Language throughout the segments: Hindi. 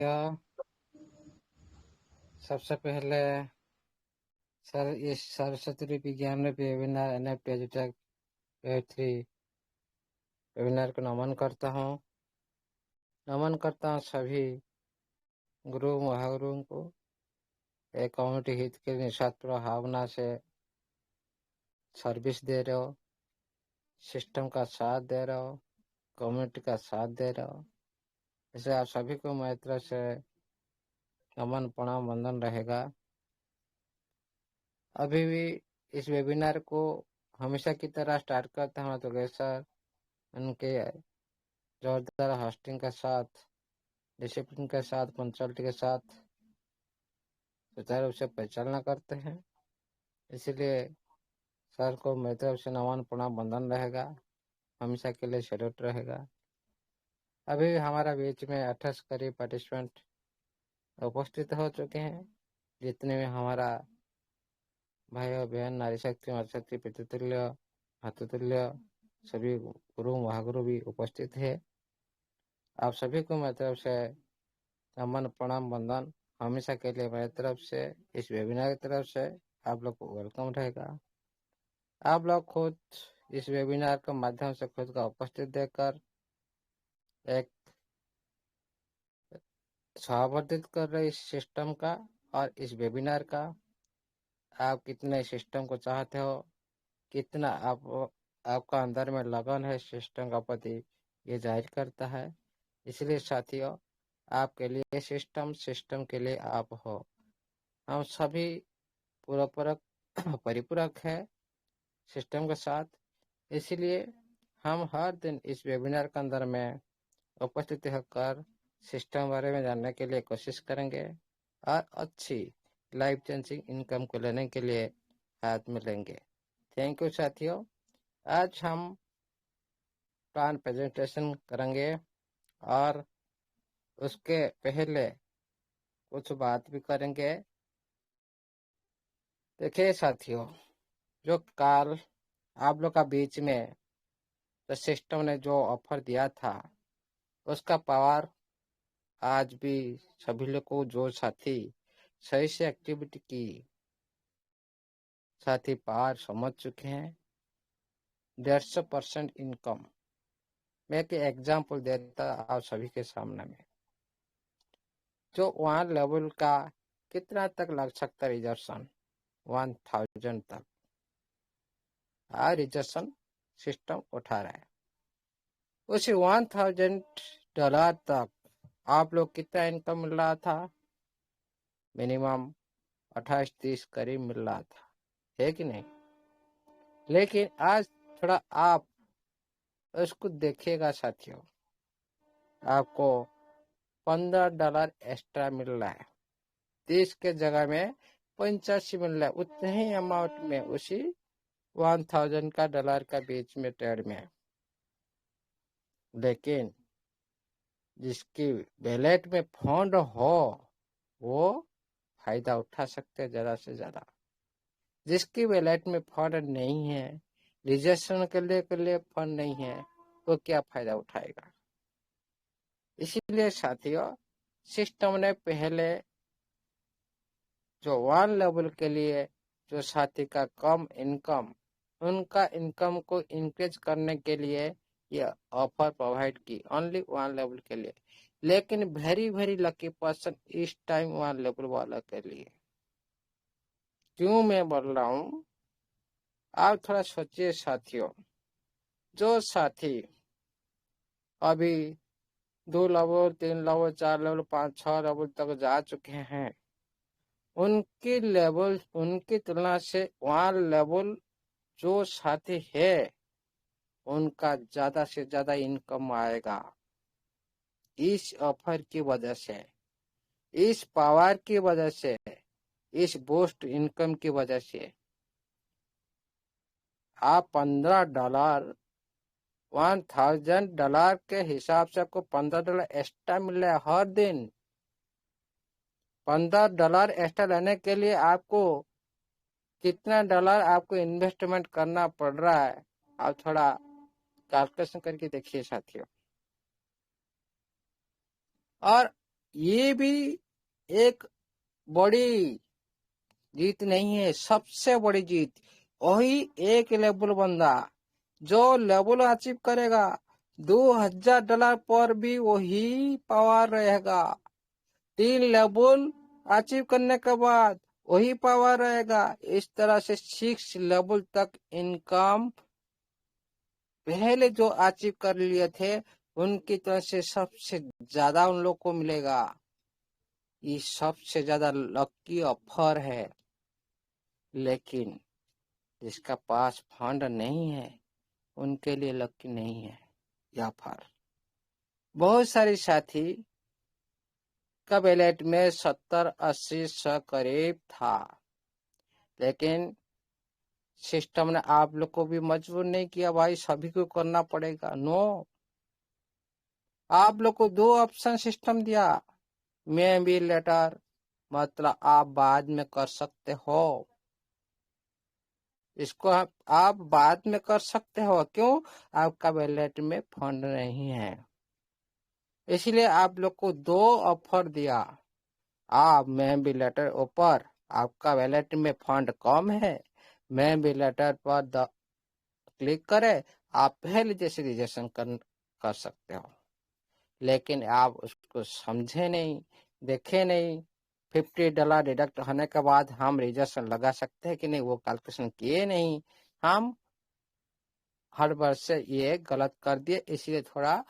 क्या सबसे पहले सर इस सरस्वती विज्ञान वेबिनार एनएफटी एजुटेक वेब 3 वेबिनार को नमन करता हूँ सभी गुरु महागुरुओं को एक कम्युनिटी हित के निस्वार्थ भावना से सर्विस दे रहे हो, सिस्टम का साथ दे रहे हो, कम्युनिटी का साथ दे रहे हो। इसे आप सभी को मेरी तरफ से नमन प्रणाम वंदन रहेगा। अभी भी इस वेबिनार को हमेशा की तरह स्टार्ट करते हैं तो सर उनके जोरदार होस्टिंग के साथ, डिसिप्लिन के साथ, पंक्चुअलिटी के साथ सुचारू रूप से परिचालना करते हैं। इसलिए सर को मेरी तरफ से नमन प्रणाम वंदन रहेगा, हमेशा के लिए सैल्यूट रहेगा। अभी भी हमारा बीच में 28 करीब पार्टिसिपेंट उपस्थित हो चुके हैं, जितने में हमारा भाई और बहन, नारी शक्ति, मातृ शक्ति, पितृतुल्य, मातृतुल्य सभी गुरु महागुरु भी उपस्थित है। आप सभी को मेरी तरफ से नमन प्रणाम वंदन, हमेशा के लिए मेरी तरफ से इस वेबिनार की तरफ से आप लोग को वेलकम रहेगा। आप लोग खुद इस वेबिनार के माध्यम से खुद का उपस्थित देकर एक स्वागत कर रहे इस सिस्टम का और इस वेबिनार का। आप कितने सिस्टम को चाहते हो, कितना आपका अंदर में लगन है सिस्टम का प्रति, ये जाहिर करता है। इसलिए साथियों, आपके लिए सिस्टम के लिए आप हो। हम सभी पूर्वक परिपूरक है सिस्टम के साथ। इसलिए हम हर दिन इस वेबिनार के अंदर में उपस्थित होकर सिस्टम बारे में जानने के लिए कोशिश करेंगे और अच्छी लाइफ चेंजिंग इनकम को लेने के लिए हाथ में लेंगे। थैंक यू साथियों। आज हम प्लान प्रेजेंटेशन करेंगे और उसके पहले कुछ बात भी करेंगे। देखिए साथियों, जो कल आप लोग का बीच में तो सिस्टम ने जो ऑफर दिया था उसका पावर आज भी सभी लोग को, जो साथी सही से एक्टिविटी की, साथी पावर समझ चुके हैं। 150% इनकम। मैं एक एग्जाम्पल देता आप सभी के सामने में। जो 1 लेवल का कितना तक लग सकता है रिजर्वेशन? 1000 तक रिजर्वेशन सिस्टम उठा रहा है। उसी $1000 तक आप लोग कितना इनकम मिल रहा था? मिनिमम 28-30 करीब मिल रहा था, है कि नहीं? लेकिन आज थोड़ा आप उसको देखिएगा साथियों, आपको $15 एक्स्ट्रा मिल रहा है। 30 के जगह में 85 मिल रहा है, उतने ही अमाउंट में, उसी 1000 का डॉलर का बीच में ट्रेड में। लेकिन जिसकी वैलेट में फंड हो वो फायदा उठा सकते हैं ज्यादा से ज्यादा। जिसकी वैलेट में फंड नहीं है, रिजर्वेशन के लिए फंड नहीं है, वो क्या फायदा उठाएगा? इसीलिए साथियों, सिस्टम ने पहले जो 1 लेवल के लिए जो साथी का कम इनकम, उनका इनकम को इंक्रीज करने के लिए यह ऑफर प्रोवाइड की, ओनली 1 लेवल के लिए। लेकिन वेरी लकी पर्सन इस टाइम 1 लेवल वाला के लिए। क्यों मैं बोल रहा हूँ, आप थोड़ा सोचिए साथियों। जो साथी अभी 2 लेवल, 3 लेवल, 4 लेवल, 5, 6 लेवल तक जा चुके हैं, उनकी लेवल, उनकी तुलना से 1 लेवल जो साथी है उनका ज्यादा से ज्यादा इनकम आएगा। इस ऑफर की वजह से, इस पावर की वजह से, इस बूस्ट इनकम की वजह से आप $15, $1000 के हिसाब से आपको $15 एक्स्ट्रा मिल रहा है हर दिन। $15 एक्स्ट्रा लेने के लिए आपको कितना डॉलर आपको इन्वेस्टमेंट करना पड़ रहा है? आप थोड़ा कैलकुलेशन करके देखिए साथियों। और ये भी एक बड़ी जीत नहीं है, सबसे बड़ी जीत वही एक लेवल बंदा जो लेवल अचीव करेगा, $2000 पर भी वही पावर रहेगा। 3 लेवल अचीव करने के बाद वही पावर रहेगा। इस तरह से 6 लेवल तक इनकम पहले जो अचीव कर लिए थे उनकी तरह से सबसे ज्यादा उन लोग को मिलेगा। ये सबसे ज्यादा लकी ऑफर है। लेकिन जिसका पास फंड नहीं है उनके लिए लकी नहीं है यह ऑफर। बहुत सारे साथी का वैलेट में 70-80 करीब था, लेकिन सिस्टम ने आप लोग को भी मजबूर नहीं किया भाई सभी को करना पड़ेगा। नो, आप लोग को 2 ऑप्शन सिस्टम दिया, मे बी लेटर, मतलब आप बाद में कर सकते हो। इसको आप बाद में कर सकते हो, क्यों? आपका वैलेट में फंड नहीं है, इसलिए आप लोग को 2 ऑफर दिया। आप मे बी लेटर ऊपर, आपका वैलेट में फंड कम है, मे बी लेटर पर क्लिक करें, आप पहले जैसे रजिस्ट्रेशन कर सकते हो। लेकिन आप उसको समझे नहीं, देखे नहीं। $50 डिडक्ट होने के बाद हम रजिस्ट्रेशन लगा सकते हैं कि नहीं, वो कैलकुलेशन किए नहीं। हम हर वर्ष से ये गलत कर दिए, इसलिए थोड़ा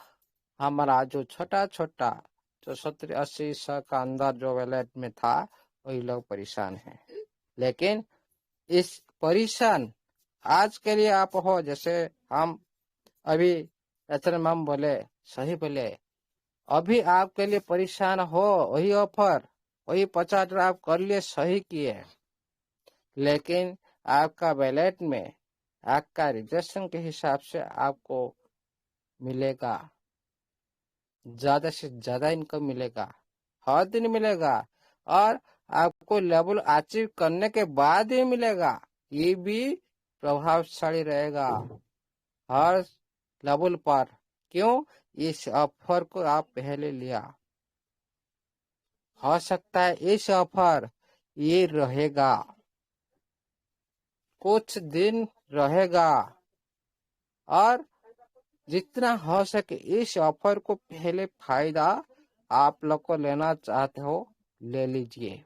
हमारा जो छोटा छोटा जो 70-80 का अंदर जो वैलेट में था वही लोग परेशान हैं। लेकिन इस परेशान आज के लिए आप हो, जैसे हम अभी हम बोले, सही बोले, अभी आपके लिए परेशान हो, वही ऑफर, वही $50 आप कर लिए, सही किए। लेकिन आपका वैलेट में आपका रिजर्वेशन के हिसाब से आपको मिलेगा, ज्यादा से ज्यादा इनकम मिलेगा, हर दिन मिलेगा, और आपको लेवल अचीव करने के बाद ही मिलेगा। ये भी प्रभावशाली रहेगा हर लेवल पर। क्यों? इस ऑफर को आप पहले लिया। हो सकता है इस ऑफर ये रहेगा, कुछ दिन रहेगा, और जितना हो सके इस ऑफर को पहले फायदा आप लोग को लेना चाहते हो ले लीजिए।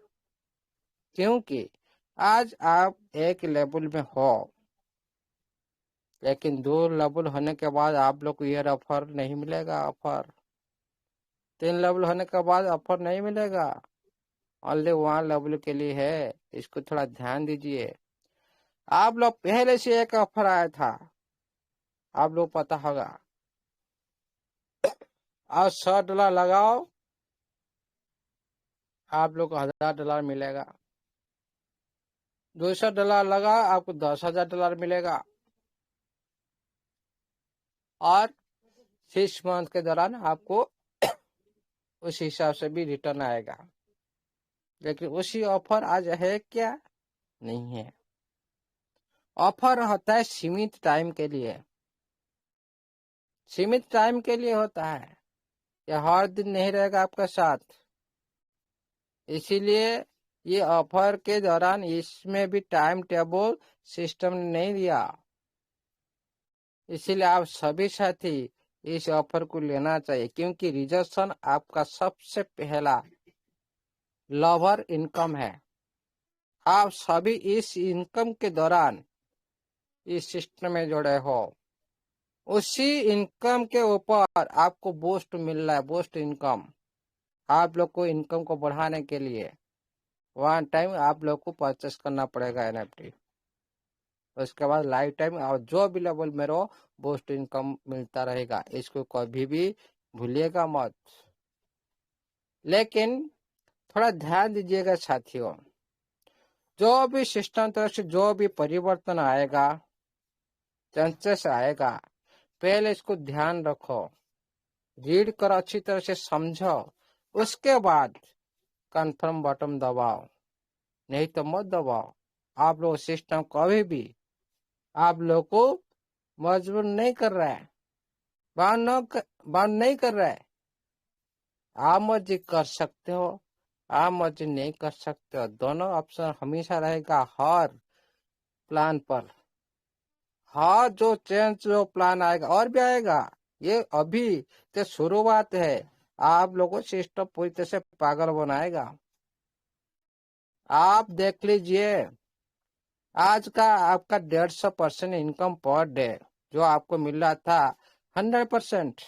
क्योंकि आज आप एक लेवल में हो, लेकिन 2 लेवल होने के बाद आप लोग को ये ऑफर नहीं मिलेगा। ऑफर 3 लेवल होने के बाद ऑफर नहीं मिलेगा, ओनली 1 लेवल के लिए है। इसको थोड़ा ध्यान दीजिए। आप लोग पहले से एक ऑफर आया था, आप लोग पता होगा, और $100 लगाओ, आप लोग को $1000 मिलेगा। $200 लगाओ, आपको $10,000 मिलेगा। और 6 मंथ के दौरान आपको उस हिसाब से भी रिटर्न आएगा। लेकिन उसी ऑफर आज है क्या? नहीं है। ऑफर होता है सीमित टाइम के लिए, सीमित टाइम के लिए होता है, यह हर दिन नहीं रहेगा आपका साथ। इसीलिए ये ऑफर के दौरान इसमें भी टाइम टेबल सिस्टम ने नहीं दिया। इसीलिए आप सभी साथी इस ऑफर को लेना चाहिए, क्योंकि रिजर्वेशन आपका सबसे पहला लोअर इनकम है। आप सभी इस इनकम के दौरान इस सिस्टम में जुड़े हो, उसी इनकम के ऊपर आपको बूस्ट मिल रहा है, बूस्ट इनकम। आप लोग को इनकम को बढ़ाने के लिए वन टाइम आप लोग को परचेस करना पड़ेगा एनएफटी। उसके बाद लाइफ टाइम और जो भी लेवल में रहो बूस्ट इनकम मिलता रहेगा, इसको कभी भी भूलिएगा मत। लेकिन थोड़ा ध्यान दीजिएगा साथियों, जो भी सिस्टम तरफ से जो भी परिवर्तन आएगा, चेंजेस आएगा, पहले इसको ध्यान रखो, रीड करो, अच्छी तरह से समझो, उसके बाद कंफर्म बटन दबाओ, नहीं तो मत दबाओ। आप लोग सिस्टम कभी भी आप लोग को मजबूर नहीं कर रहा है, बाउंड नहीं कर रहा है। आप मर्जी कर सकते हो, आप मर्जी नहीं कर सकते हो, दोनों ऑप्शन हमेशा रहेगा हर प्लान पर। हाँ, जो चेंज जो प्लान आएगा और भी आएगा, ये अभी तो शुरुआत है। आप लोगों सिस्टम पूरी तरह से पागल बनाएगा। आप देख लीजिए, आज का आपका 150% इनकम पर डे जो आपको मिल रहा था 100%,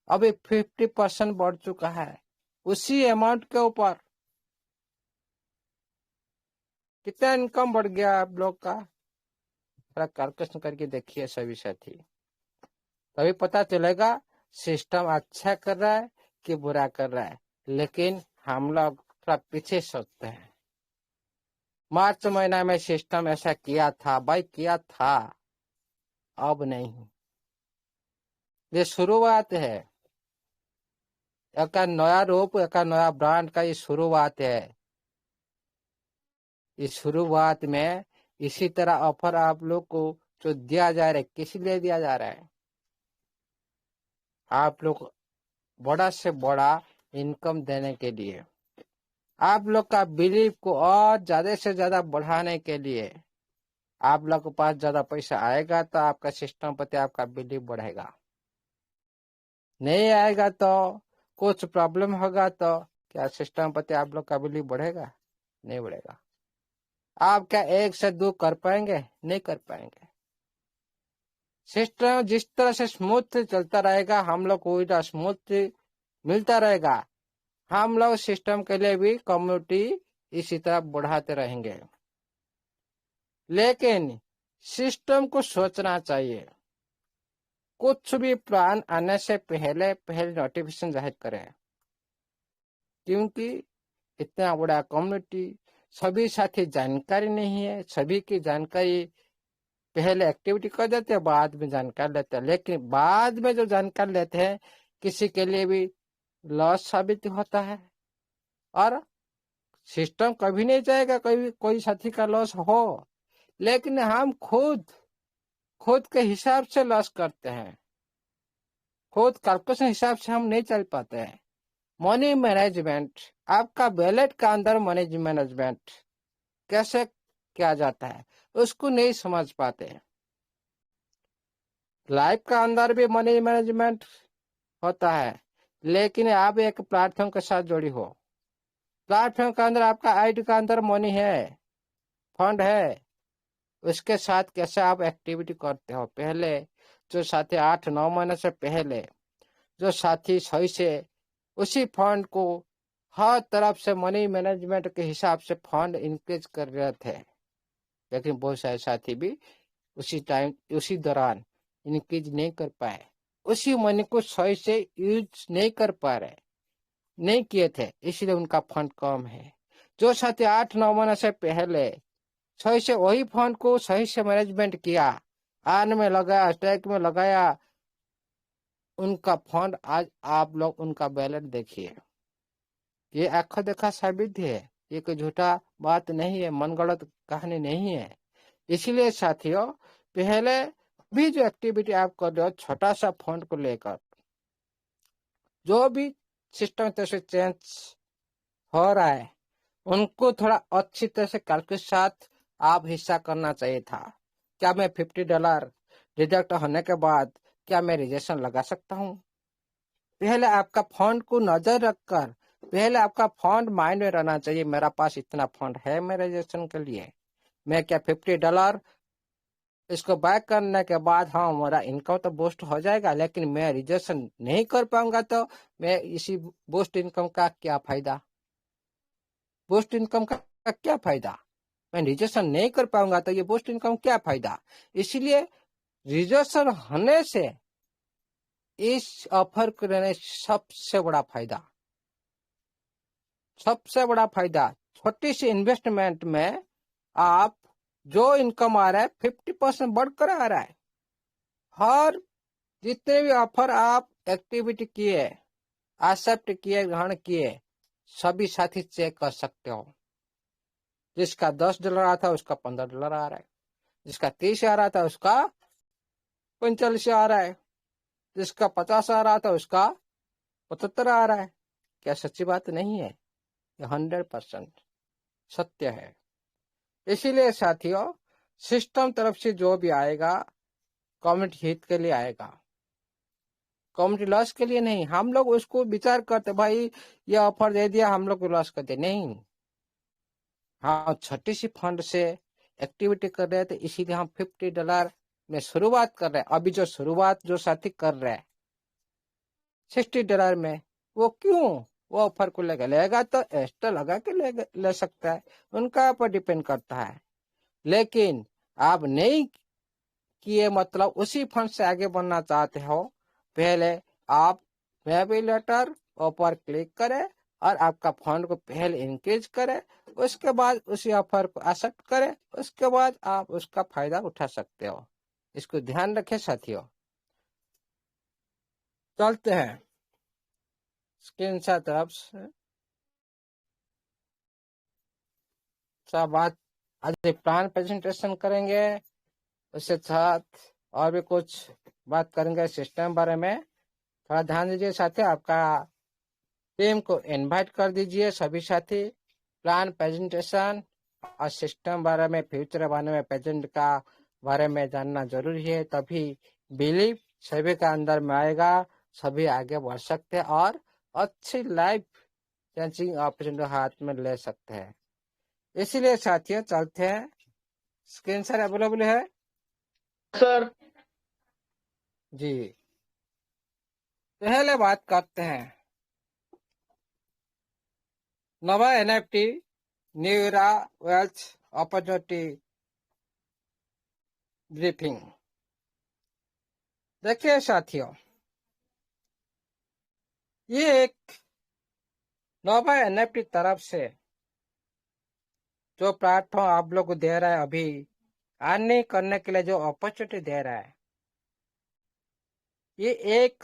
अभी 50% बढ़ चुका है उसी अमाउंट के ऊपर। कितना इनकम बढ़ गया आप लोग का? थोड़ा कैलकुलेशन करके देखिए सभी साथी, तभी पता चलेगा सिस्टम अच्छा कर रहा है कि बुरा कर रहा है। लेकिन हम लोग थोड़ा पीछे सोचते हैं। मार्च महीना में सिस्टम ऐसा किया था भाई, किया था, अब नहीं। ये शुरुआत है, एक नया रूप, एक नया ब्रांड का ये शुरुआत है। इस शुरुआत में इसी तरह ऑफर आप लोग को जो दिया जा रहा है, किस लिए दिया जा रहा है? आप लोग बड़ा से बड़ा इनकम देने के लिए, आप लोग का बिलीव को और ज्यादा से ज्यादा बढ़ाने के लिए। आप लोग के पास ज्यादा पैसा आएगा तो आपका सिस्टम प्रति आपका बिलीव बढ़ेगा, नहीं आएगा तो कुछ प्रॉब्लम होगा तो क्या सिस्टम प्रति आप लोग का बिलीव बढ़ेगा? नहीं बढ़ेगा। आप क्या 1 से 2 कर पाएंगे? नहीं कर पाएंगे। सिस्टम जिस तरह से स्मूथ चलता रहेगा, हम लोग को स्मूथ मिलता रहेगा। हम लोग सिस्टम के लिए भी कम्युनिटी इसी तरह बढ़ाते रहेंगे। लेकिन सिस्टम को सोचना चाहिए, कुछ भी प्लान आने से पहले पहले नोटिफिकेशन जाहिर करें, क्योंकि इतना बड़ा कम्युनिटी, सभी साथी जानकारी नहीं है। सभी की जानकारी पहले एक्टिविटी कर देते हैं, बाद में जानकारी लेते हैं। लेकिन बाद में जो जानकारी लेते हैं, किसी के लिए भी लॉस साबित होता है। और सिस्टम कभी नहीं चाहेगा कभी कोई साथी का लॉस हो, लेकिन हम खुद खुद के हिसाब से लॉस करते हैं। खुद कैलकुलेशन हिसाब से हम नहीं चल पाते हैं। मनी मैनेजमेंट, आपका वैलेट का अंदर मनी मैनेजमेंट कैसे किया जाता है उसको नहीं समझ पाते। लाइफ का अंदर भी मनी मैनेजमेंट होता है, लेकिन आप एक प्लेटफॉर्म के साथ जुड़ी हो। प्लेटफॉर्म के अंदर आपका आईडी का अंदर मनी है, फंड है, उसके साथ कैसे आप एक्टिविटी करते हो। पहले जो साथी 8-9 महीने से पहले जो साथी सही से उसी फंड को हर तरफ से मनी मैनेजमेंट के हिसाब से फंड इंक्रीज कर रहे थे, लेकिन बहुत सारे साथी भी उसी टाइम उसी दौरान इंक्रीज नहीं कर पाए, उसी मनी को सही से यूज नहीं कर पा रहे, नहीं किए थे, इसलिए उनका फंड कम है। जो साथी 8-9 महीने से पहले सही से वही फंड को सही से मैनेजमेंट किया, आन में लगाया, स्टैक में लगाया, उनका फंड आज आप लोग उनका बैलेंस देखिए। ये आंखों देखा साबित है, ये कोई झूठा बात नहीं है, मनगढ़ंत कहानी नहीं है। इसलिए साथियों, पहले भी जो एक्टिविटी आप कर रहे हो छोटा सा फंड को लेकर, जो भी सिस्टम तरह से चेंज हो रहा है, उनको थोड़ा अच्छी तरह से कल के साथ आप हिस्सा करना चाहिए था। क्या मैं $50 डिडक्ट होने के बाद क्या मैं रिजेक्शन लगा सकता हूँ? पहले आपका फंड को नजर रखकर, पहले आपका फंड माइंड में रहना चाहिए, मेरा पास इतना फंड है मेरे रिजेक्शन के लिए। मैं क्या $50 इसको बैक करने के बाद, हाँ मेरा इनकम तो बूस्ट हो जाएगा, लेकिन मैं रिजेक्शन नहीं कर पाऊंगा तो मैं इसी बूस्ट इनकम का क्या फायदा? बूस्ट इनकम का क्या फायदा? मैं रिजेक्शन नहीं कर पाऊंगा तो ये बूस्ट इनकम क्या फायदा? इसलिए रिजेक्शन होने से इस ऑफर को लेने सबसे बड़ा फायदा छोटी सी इन्वेस्टमेंट में आप जो इनकम आ रहा है 50% बढ़कर आ रहा है। हर जितने भी ऑफर आप एक्टिविटी किए, एक्सेप्ट किए, ग्रहण किए, सभी साथी चेक कर सकते हो। जिसका $10 आ था उसका $15 आ रहा है, जिसका 30 आ रहा था उसका 45 आ रहा है, जिसका 50 आ रहा था उसका 75 आ रहा है। क्या सच्ची बात नहीं है? ये 100% सत्य है। इसीलिए साथियों, सिस्टम तरफ से जो भी आएगा कम्युनिटी हित के लिए आएगा, कम्युनिटी लॉस के लिए नहीं। हम लोग उसको विचार करते भाई ये ऑफर दे दिया, हम लोग लॉस करते नहीं। हाँ, छोटी सी फंड से एक्टिविटी कर रहे थे, इसीलिए हम $50 में शुरुआत कर रहे हैं। अभी जो शुरुआत जो साथी कर रहे हैं $60 में, वो क्यों वो ऑफर को लेगा तो एक्स्ट्रा लगा के ले सकता है, उनका ऊपर डिपेंड करता है। लेकिन आप नहीं किए, मतलब उसी फंड से आगे बढ़ना चाहते हो, पहले आप वेब लेटर ऑफर क्लिक करें और आपका फंड को पहले इंक्रीज करें, उसके बाद उसी ऑफर को एक्सेप्ट करें, उसके बाद आप उसका फायदा उठा सकते हो। इसको ध्यान रखें साथियों। चलते हैं स्क्रीन से तरफ से बात। आज प्लान प्रेजेंटेशन करेंगे, उसके साथ और भी कुछ बात करेंगे सिस्टम बारे में। थोड़ा ध्यान दीजिए साथियों, आपका टीम को इनवाइट कर दीजिए सभी साथी। प्लान प्रेजेंटेशन और सिस्टम बारे में, फ्यूचर बारे में, प्रेजेंट का बारे में जानना जरूरी है, तभी बिलीव सभी का अंदर में आएगा, सभी आगे बढ़ सकते हैं और अच्छी लाइफ चेंजिंग अपॉर्चुनिटी हाथ में ले सकते हैं। इसीलिए साथियों चलते हैं। स्क्रीन सर अवेलेबल है सर? जी। पहले बात करते हैं नवा NFT new era wealth opportunity briefing. देखिए साथियों, ये एक नोवा एनएफटी तरफ से जो प्लेटफॉर्म आप लोग को दे रहा है, अभी अर्निंग करने के लिए जो अपॉर्चुनिटी दे रहा है, ये एक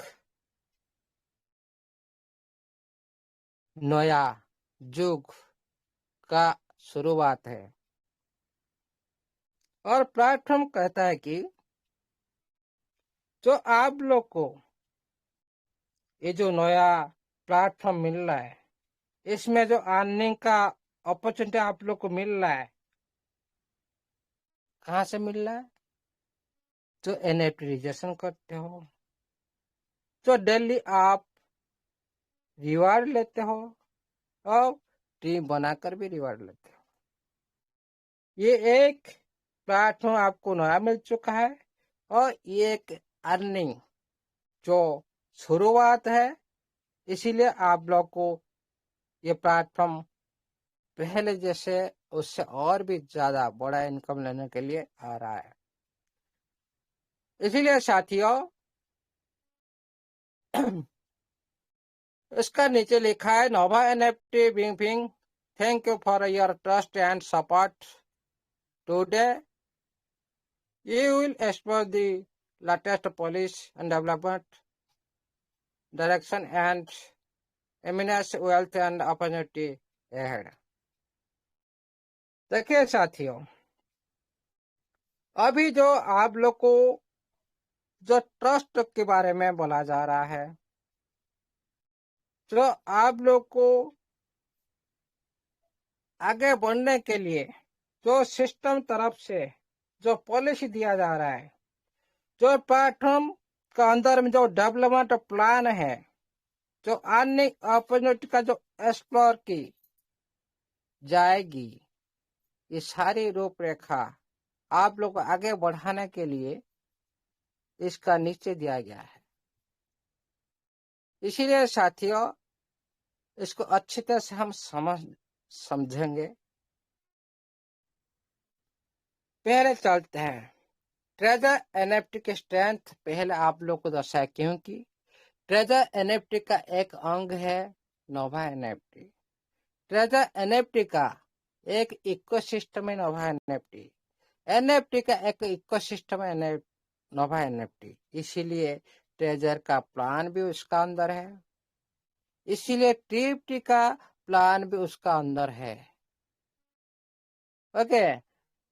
नया युग का शुरुआत है। और प्लेटफॉर्म कहता है कि जो आप लोग को ये जो नया प्लेटफॉर्म मिल रहा है, इसमें जो अर्निंग का अपॉर्चुनिटी आप लोग को मिल रहा है, कहाँ से मिल रहा है? जो एनएफटी रजिस्ट्रेशन करते हो, जो डेली आप रिवार्ड लेते हो और टीम बनाकर भी रिवार्ड लेते हो। ये एक प्लेटफॉर्म आपको नया मिल चुका है और ये एक अर्निंग जो शुरुआत है। इसीलिए आप लोग को ये प्लेटफॉर्म पहले जैसे उससे और भी ज्यादा बड़ा इनकम लेने के लिए आ रहा है। इसीलिए साथियों, इसका नीचे लिखा है Nova NFT briefing, thank you for your trust and support. Today you will explore the latest policy and development direction and immense wealth and opportunity ahead। देखिए साथियों, अभी जो आप लोग को जो ट्रस्ट के बारे में बोला जा रहा है, जो आप लोग को आगे बढ़ने के लिए जो सिस्टम तरफ से जो पॉलिसी दिया जा रहा है, जो प्लेटफॉर्म का अंदर में जो डेवलपमेंट प्लान है, जो अर्निंग अपॉर्चुनिटी का जो एक्सप्लोर की जाएगी, ये सारी रूपरेखा आप लोग को आगे बढ़ाने के लिए इसका नीचे दिया गया है। इसीलिए साथियों, इसको अच्छी तरह से हम समझेंगे। पहले चलते हैं ट्रेजर एनएफटी के स्ट्रेंथ। पहले आप लोग को दर्शाया, क्योंकि ट्रेजर एनएफटी का एक अंग है नोवा एनएफटी। ट्रेजर एनएफटी का एक इकोसिस्टम है नोवा एनएफटी। एनएफटी का एक इकोसिस्टम है नोवा एनएफटी। इसीलिए ट्रेजर का प्लान भी उसका अंदर है, इसीलिए टीएफटी का प्लान भी उसका अंदर है। ओके,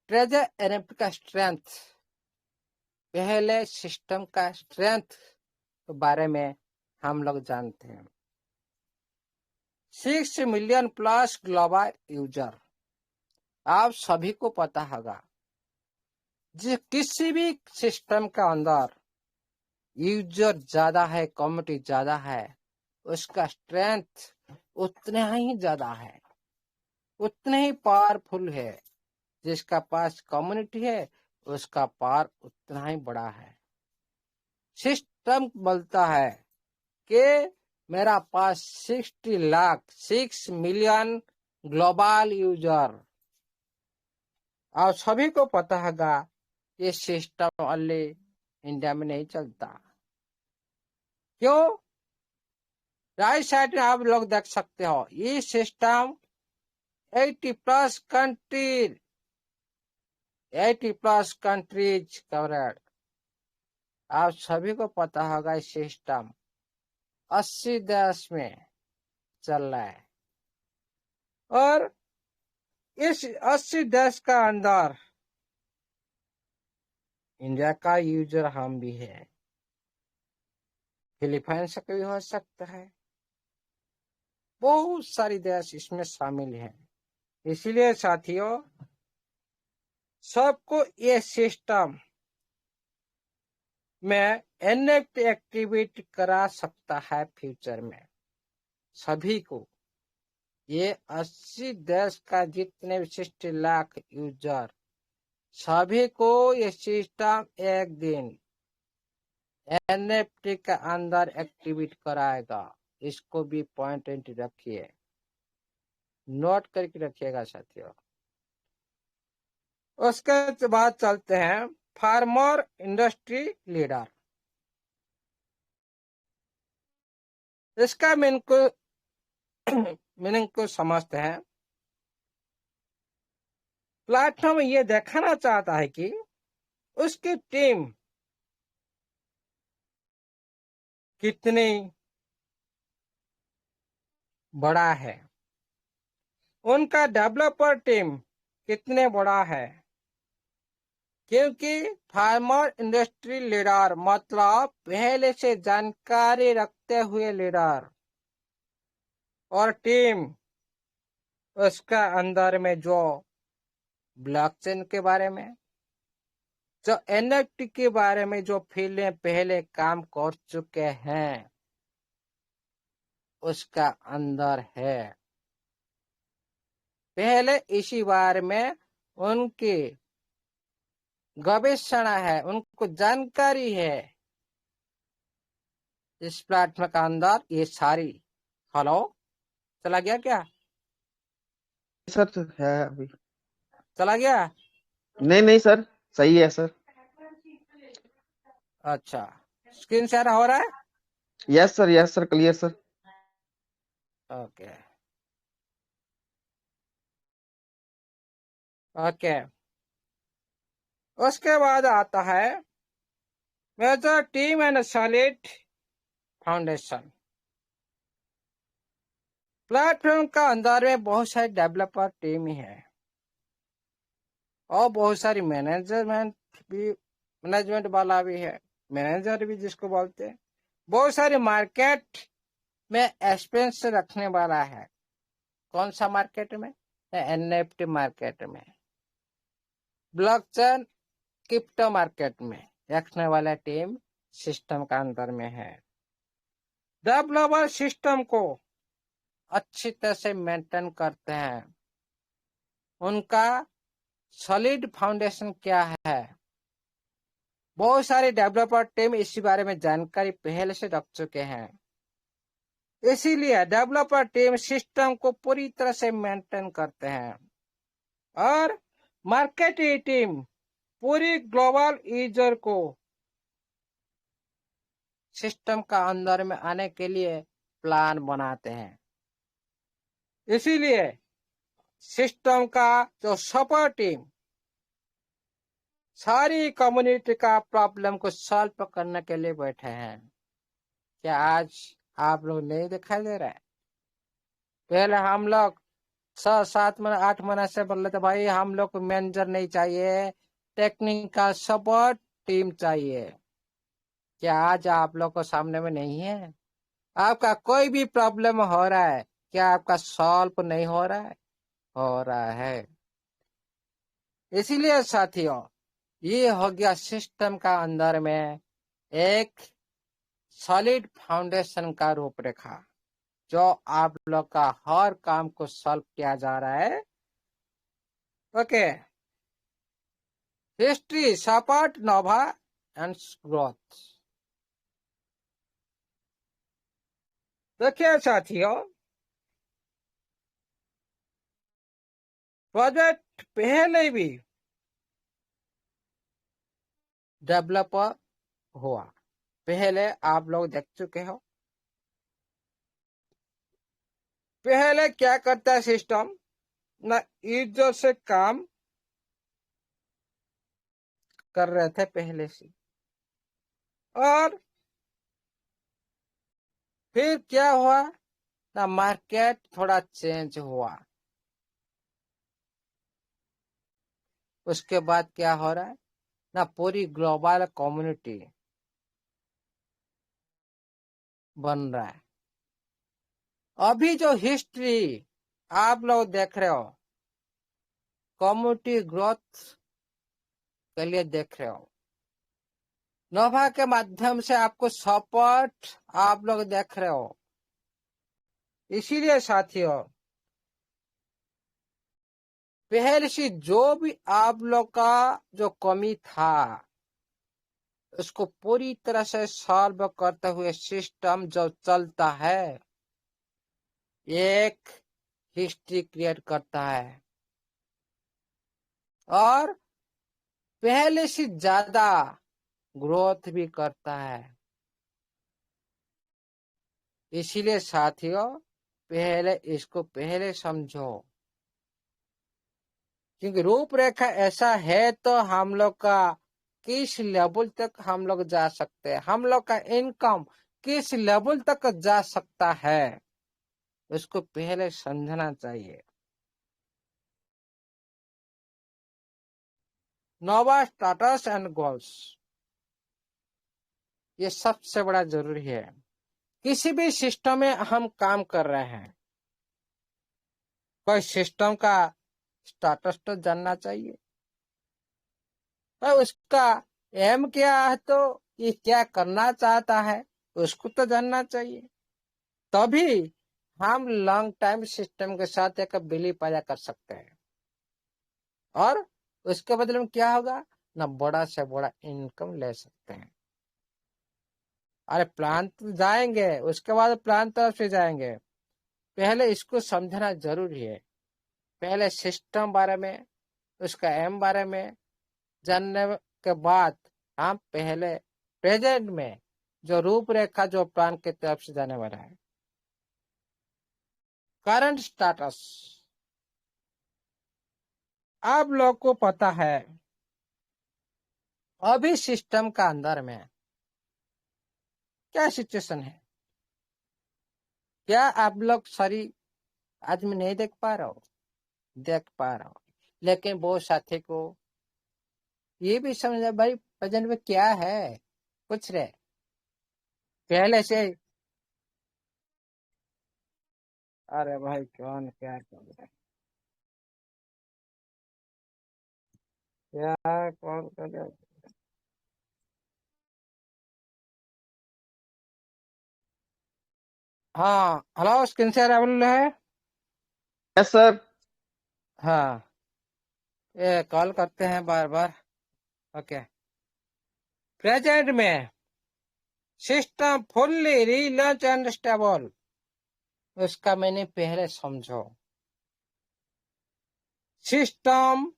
ट्रेजर एनएफटी का स्ट्रेंथ। पहले सिस्टम का स्ट्रेंथ के बारे में हम लोग जानते हैं। 6 मिलियन प्लस ग्लोबल यूजर। आप सभी को पता होगा, जिस किसी भी सिस्टम के अंदर यूजर ज्यादा है, कम्युनिटी ज्यादा है, उसका स्ट्रेंथ उतना ही ज्यादा है, उतने ही पावरफुल है। जिसका पास कम्युनिटी है उसका पावर उतना ही बड़ा है। सिस्टम बोलता है कि मेरा पास 60 लाख 6 मिलियन ग्लोबल यूजर। और सभी को पता होगा ये सिस्टम ओनली इंडिया में नहीं चलता। क्यों? राइट साइड में आप लोग देख सकते हो, ये सिस्टम 80 प्लस कंट्रीज कवरेड। आप सभी को पता होगा इस सिस्टम 80 देश में चल रहा है। और इस 80 देश का अंदर इंडिया का यूजर हम भी है, फिलीपींस का भी हो सकता है, बहुत सारी देश इसमें शामिल हैं। इसलिए साथियों, सबको ये सिस्टम में एनएफटी एक्टिविटी करा सकता है फ्यूचर में। सभी को, ये 80 देश का जितने भी 60 लाख यूजर, सभी को ये सिस्टम एक दिन एनएफटी के अंदर एक्टिवेट कराएगा। इसको भी पॉइंट रखिए, नोट करके रखिएगा साथियों। उसके बाद चलते हैं फार्मर इंडस्ट्री लीडर। इसका मीनिंग को समझते हैं। प्लेटफॉर्म ये दिखाना चाहता है कि उसकी टीम कितनी बड़ा है, उनका डेवलपर टीम कितने बड़ा है। क्योंकि फार्मर इंडस्ट्री लीडर मतलब पहले से जानकारी रखते हुए लीडर, और टीम उसका अंदर में जो ब्लॉकचेन के बारे में, जो एनएफटी के बारे में जो फील्ड पहले काम कर चुके हैं उसका अंदर है। पहले इसी बारे में उनकी गवेषणा है, उनको जानकारी है। इस प्लेटफॉर्म का अंदर ये सारी। हेलो, चला गया क्या? सर है अभी। चला गया? नहीं नहीं सर, सही है सर। अच्छा, स्क्रीन शेयर हो रहा है? Yes sir, clear sir. Okay okay. उसके बाद आता है major team and solid foundation. Platform का अंदर में बहुत सारे डेवलपर टीम ही है, और बहुत सारी मैनेजमेंट वाला भी है, मैनेजर भी जिसको बोलते हैं। बहुत सारे मार्केट में एक्सपेंस रखने वाला है। कौन सा मार्केट में? एनएफटी मार्केट में, ब्लॉकचेन, क्रिप्टो मार्केट में रखने वाला टीम सिस्टम का अंदर में है। डेवलपर सिस्टम को अच्छी तरह से मेंटेन करते हैं। उनका सॉलिड फाउंडेशन क्या है? बहुत सारे डेवलपर टीम इसी बारे में जानकारी पहले से रख चुके हैं। इसीलिए डेवलपर टीम सिस्टम को पूरी तरह से मेंटेन करते हैं, और मार्केटिंग टीम पूरी ग्लोबल यूजर को सिस्टम का अंदर में आने के लिए प्लान बनाते हैं। इसीलिए सिस्टम का जो सपोर्ट टीम सारी कम्युनिटी का प्रॉब्लम को सॉल्व करने के लिए बैठे हैं। क्या आज आप लोग नहीं दिखाई दे रहा है? पहले हम लोग 6 7 महीने 8 महीने से बोल रहे थे भाई हम लोग को मैनेजर नहीं चाहिए, टेक्निकल सपोर्ट टीम चाहिए। क्या आज आप लोग को सामने में नहीं है? आपका कोई भी प्रॉब्लम हो रहा है, क्या आपका सॉल्व नहीं हो रहा है? हो रहा है। इसीलिए साथियों, ये हो गया सिस्टम का अंदर में एक सॉलिड फाउंडेशन का रूपरेखा, जो आप लोग का हर काम को सॉल्व किया जा रहा है। Okay. History support Nova and growth. देखिए साथियों, प्रोजेक्ट पहले भी डेवलप हुआ, पहले आप लोग देख चुके हो। पहले क्या करता है सिस्टम ना, यूजर से काम कर रहे थे पहले से, और फिर क्या हुआ ना, मार्केट थोड़ा चेंज हुआ। उसके बाद क्या हो रहा है ना, पूरी ग्लोबल कम्युनिटी बन रहा है। अभी जो हिस्ट्री आप लोग देख रहे हो, कम्युनिटी ग्रोथ के लिए देख रहे हो। नोवा के माध्यम से आपको सपोर्ट आप लोग देख रहे हो। इसीलिए साथियों, पहले से जो भी आप लोग का जो कमी था, उसको पूरी तरह से सॉल्व करते हुए सिस्टम जो चलता है, एक हिस्ट्री क्रिएट करता है और पहले से ज्यादा ग्रोथ भी करता है। इसीलिए साथियों, पहले इसको पहले समझो, क्योंकि रूपरेखा ऐसा है तो हम लोग का किस लेवल तक हम लोग जा सकते हैं, हम लोग का इनकम किस लेवल तक जा सकता है, उसको पहले समझना चाहिए। नोवा स्टेटस एंड गोल्स, ये सबसे बड़ा जरूरी है। किसी भी सिस्टम में हम काम कर रहे हैं, कोई सिस्टम का स्टेटस तो जानना चाहिए, और उसका एम क्या है, तो ये क्या करना चाहता है उसको तो जानना चाहिए। तभी हम लॉन्ग टाइम सिस्टम के साथ एक बिली पैदा कर सकते हैं, और उसके बदले में क्या होगा ना, बड़ा से बड़ा इनकम ले सकते हैं। अरे प्लान तो जाएंगे, उसके बाद प्लान तरफ से जाएंगे, पहले इसको समझना जरूरी है। पहले सिस्टम बारे में, उसका एम बारे में जानने के बाद हम पहले प्रेजेंट में जो रूपरेखा जो प्लान की तरफ से जाने वाला है, करंट स्टेटस, आप लोग को पता है अभी सिस्टम का अंदर में क्या सिचुएशन है। क्या आप लोग सारी आदमी नहीं देख पा रहे हो? देख पा रहा हो, लेकिन बहुत साथी को ये भी समझा भाई प्रेजेंट में क्या है, कुछ रहे पहले से। अरे भाई कौन क्या कर रहा है, क्या कौन कर रहा है? हाँ हेलो, स्क्रीन शेयर अवेलेबल है? Yes sir. हाँ, ये कॉल करते हैं बार बार। ओके। प्रेजेंट में system fully relaunch and stable, उसका मैंने पहले समझो। सिस्टम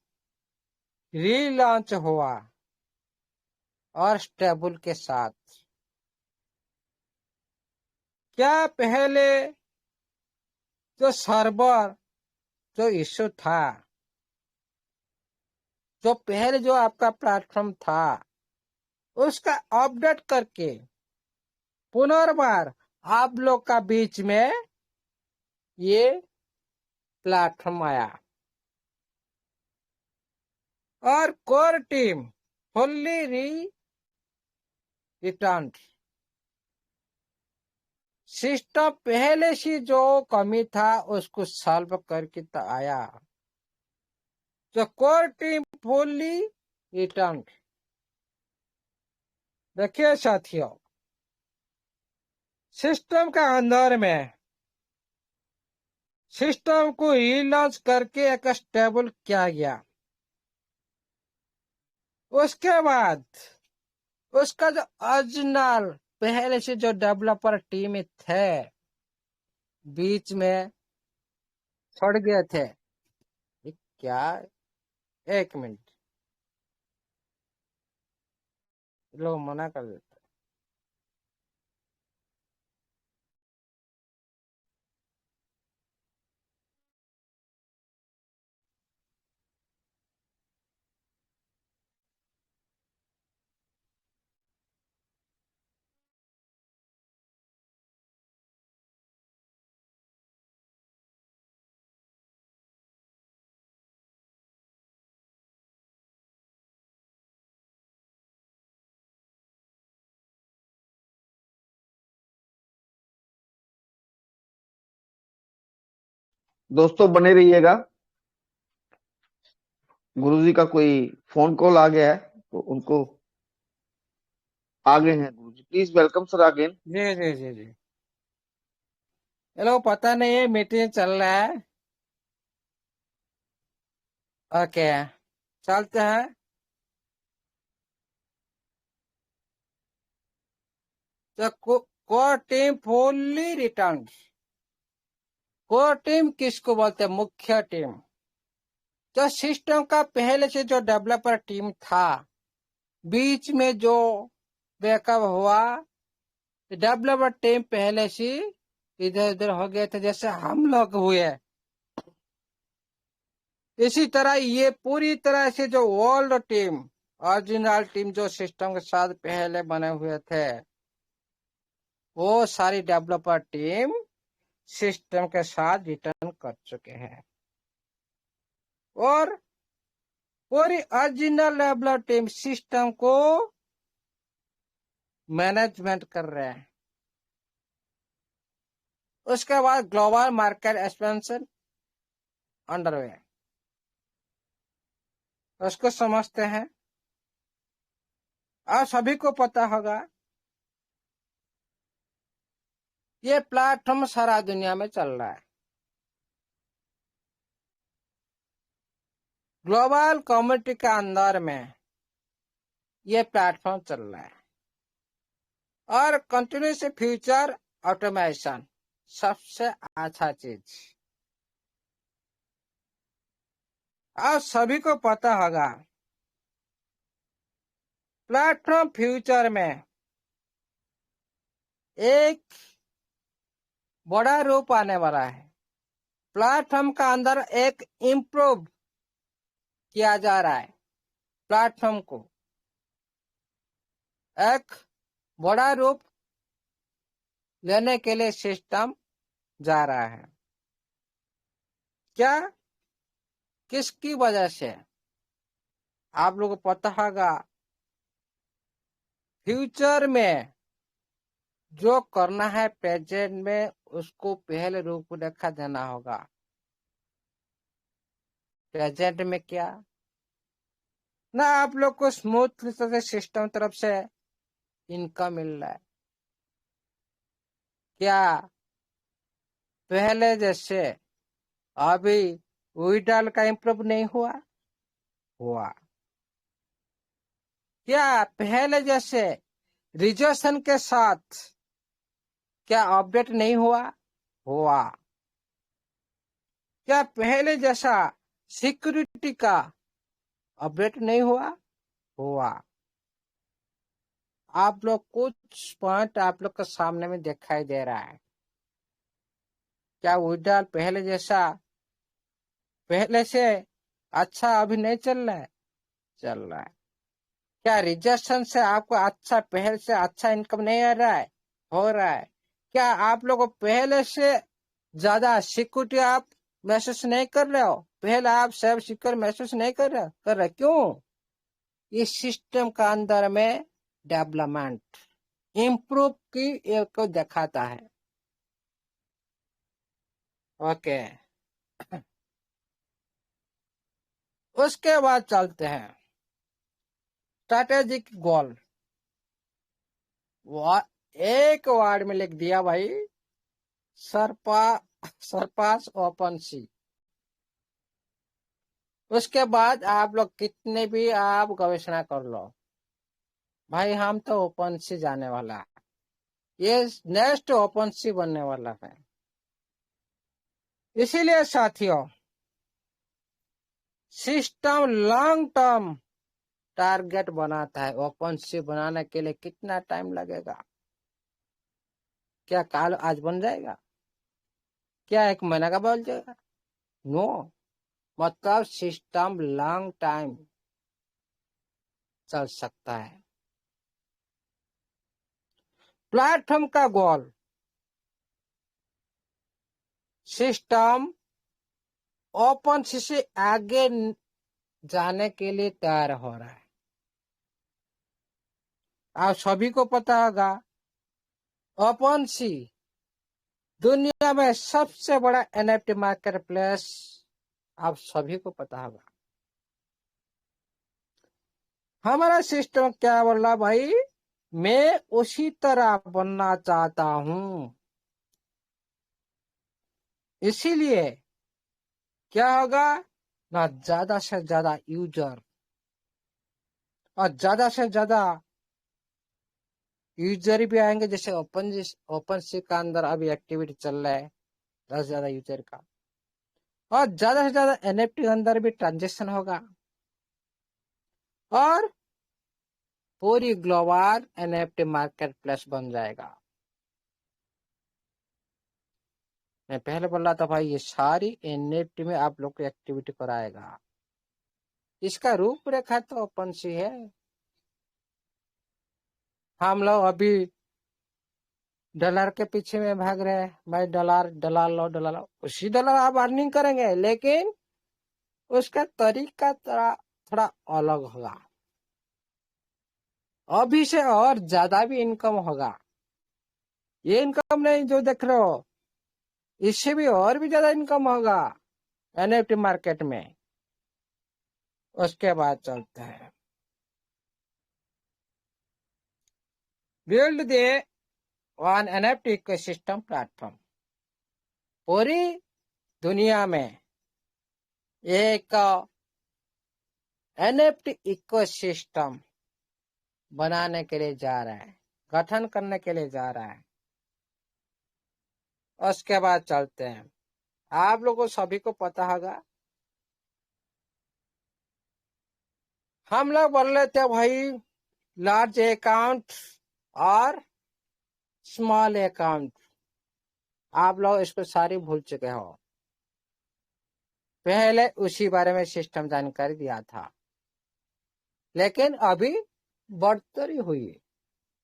रीलॉन्च हुआ और स्टेबल के साथ, क्या पहले जो सर्वर जो इश्यू था, जो पहले जो आपका प्लेटफॉर्म था, उसका अपडेट करके पुनर्बार आप लोग का बीच में ये प्लेटफॉर्म आया, और core team fully return. System पहले से जो कमी था उसको सॉल्व करके तो आया। तो कोर टीम फुल्ली रिटर्न। देखिए साथियों, सिस्टम का अंदर में सिस्टम को रिलॉन्च करके एक स्टेबल किया गया। उसके बाद उसका जो ओरिजिनल पहले से जो डेवलपर टीम थे बीच में छोड़ गए थे। ये क्या, एक मिनट, लोग मना कर देते। दोस्तों बने रहिएगा। गुरुजी का कोई फोन कॉल आ गया है तो उनको आगे हैं गुरुजी, प्लीज वेलकम सर अगेन। जी जी जी जी, ये लोग पता नहीं है मीटिंग चल रहा है। ओके, चलते हैं। तो core team fully return. Core team किसको बोलते हैं? मुख्य टीम। तो सिस्टम का पहले से जो डेवलपर टीम था बीच में जो बैकअप हुआ, डेवलपर टीम पहले से इधर उधर हो गए थे, जैसे हम लोग हुए। इसी तरह ये पूरी तरह से जो ओल्ड टीम, ओरिजिनल टीम जो सिस्टम के साथ पहले बने हुए थे, वो सारी डेवलपर टीम सिस्टम के साथ रिटर्न कर चुके हैं। और पूरी ओरिजिनल डेवलपर टीम सिस्टम को मैनेजमेंट कर रहे हैं। उसके बाद ग्लोबल मार्केट एक्सपेंशन अंडरवे, उसको समझते हैं। आप सभी को पता होगा ये प्लेटफॉर्म सारा दुनिया में चल रहा है। ग्लोबल कम्युनिटी के अंदर में ये प्लेटफॉर्म चल रहा है। और कंटिन्यूस फ्यूचर ऑटोमेशन सबसे अच्छा चीज। आप सभी को पता होगा प्लेटफॉर्म फ्यूचर में एक बड़ा रूप आने वाला है। प्लेटफॉर्म का अंदर एक इम्प्रूव किया जा रहा है। प्लेटफॉर्म को एक बड़ा रूप लेने के लिए सिस्टम जा रहा है। क्या, किसकी वजह से? आप लोगों को पता होगा फ्यूचर में जो करना है प्रेजेंट में उसको पहले रूपरेखा देना होगा। प्रेजेंट में क्या ना आप लोग को स्मूथ से सिस्टम तरफ से इनकम मिल रहा है क्या? पहले जैसे अभी विड्रॉल का इम्प्रूव नहीं हुआ? हुआ। क्या पहले जैसे रिजर्वेशन के साथ क्या अपडेट नहीं हुआ? हुआ। क्या पहले जैसा सिक्योरिटी का अपडेट नहीं हुआ? हुआ। आप लोग कुछ पॉइंट आप लोग के सामने में दिखाई दे रहा है। क्या विड्रॉल पहले जैसा पहले से अच्छा अभी नहीं चल रहा है? चल रहा है। क्या रिजेक्शन से आपको अच्छा पहले से अच्छा इनकम नहीं आ रहा है? हो रहा है। क्या आप लोग पहले से ज्यादा सिक्योरिटी आप महसूस नहीं कर रहे हो? पहले आप सब सिक्योर महसूस नहीं कर रहे क्यों? ये सिस्टम का अंदर में डेवलपमेंट इम्प्रूव की एक को दिखाता है। ओके, उसके बाद चलते हैं स्ट्रैटेजिक गोल। एक वर्ड में लिख दिया भाई, सरपा सरपास ओपन सी। उसके बाद आप लोग कितने भी आप गवेषणा कर लो भाई, हम तो ओपन सी जाने वाला है, ये नेक्स्ट ओपन सी बनने वाला है। इसीलिए साथियों, सिस्टम लॉन्ग टर्म टारगेट बनाता है। ओपन सी बनाने के लिए कितना टाइम लगेगा? क्या काल आज बन जाएगा? क्या एक महीना का बन जाएगा? नो, मतलब सिस्टम लॉन्ग टाइम चल सकता है। प्लेटफॉर्म का गोल, सिस्टम ओपन सी से आगे जाने के लिए तैयार हो रहा है। आप सभी को पता होगा, ओपन सी दुनिया में सबसे बड़ा एनएफटी मार्केट प्लेस, आप सभी को पता होगा। हमारा सिस्टम क्या बोल रहा भाई, मैं उसी तरह बनना चाहता हूं। इसीलिए क्या होगा ना, ज्यादा से ज्यादा यूजर और ज्यादा से ज्यादा यूजर भी आएंगे। जैसे ओपन सी का अंदर अभी एक्टिविटी चल रहा है 10 ज्यादा यूजर का, और ज्यादा से ज्यादा एनएफटी के अंदर भी ट्रांजेक्शन होगा, और पूरी ग्लोबल एनएफटी मार्केट प्लेस बन जाएगा। मैं पहले बोल रहा था भाई, ये सारी एनएफटी में आप लोग को एक्टिविटी कराएगा। इसका रूपरेखा तो ओपन सी है। हम लोग अभी डॉलर के पीछे में भाग रहे हैं भाई, डॉलर डॉलर लो डॉलर लो, उसी डॉलर आप अर्निंग करेंगे, लेकिन उसका तरीका थोड़ा थोड़ा अलग होगा। अभी से और ज्यादा भी इनकम होगा। ये इनकम नहीं जो देख रहे हो, इससे भी और भी ज्यादा इनकम होगा एनएफटी मार्केट में। उसके बाद चलते हैं, build the one NFT ecosystem platform. पूरी दुनिया में एक एनएफटी इकोसिस्टम बनाने के लिए जा रहा है, गठन करने के लिए जा रहा है। उसके बाद चलते हैं, आप लोगों सभी को पता होगा, हम लोग बोल रहे थे भाई लार्ज अकाउंट और स्मॉल अकाउंट। आप लोग इसको सारी भूल चुके हो। पहले उसी बारे में सिस्टम जानकारी दिया था, लेकिन अभी बढ़ोतरी हुई,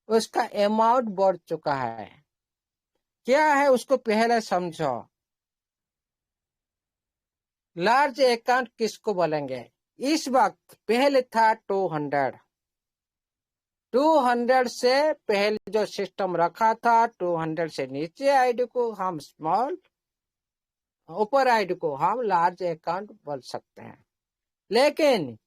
उसका अमाउंट बढ़ चुका है। क्या है उसको पहले समझो। लार्ज अकाउंट किसको बोलेंगे? इस वक्त पहले था 200। 200 से पहले जो सिस्टम रखा था, 200 से नीचे आईडी को हम स्मॉल, ऊपर आईडी को हम लार्ज अकाउंट बोल सकते हैं। लेकिन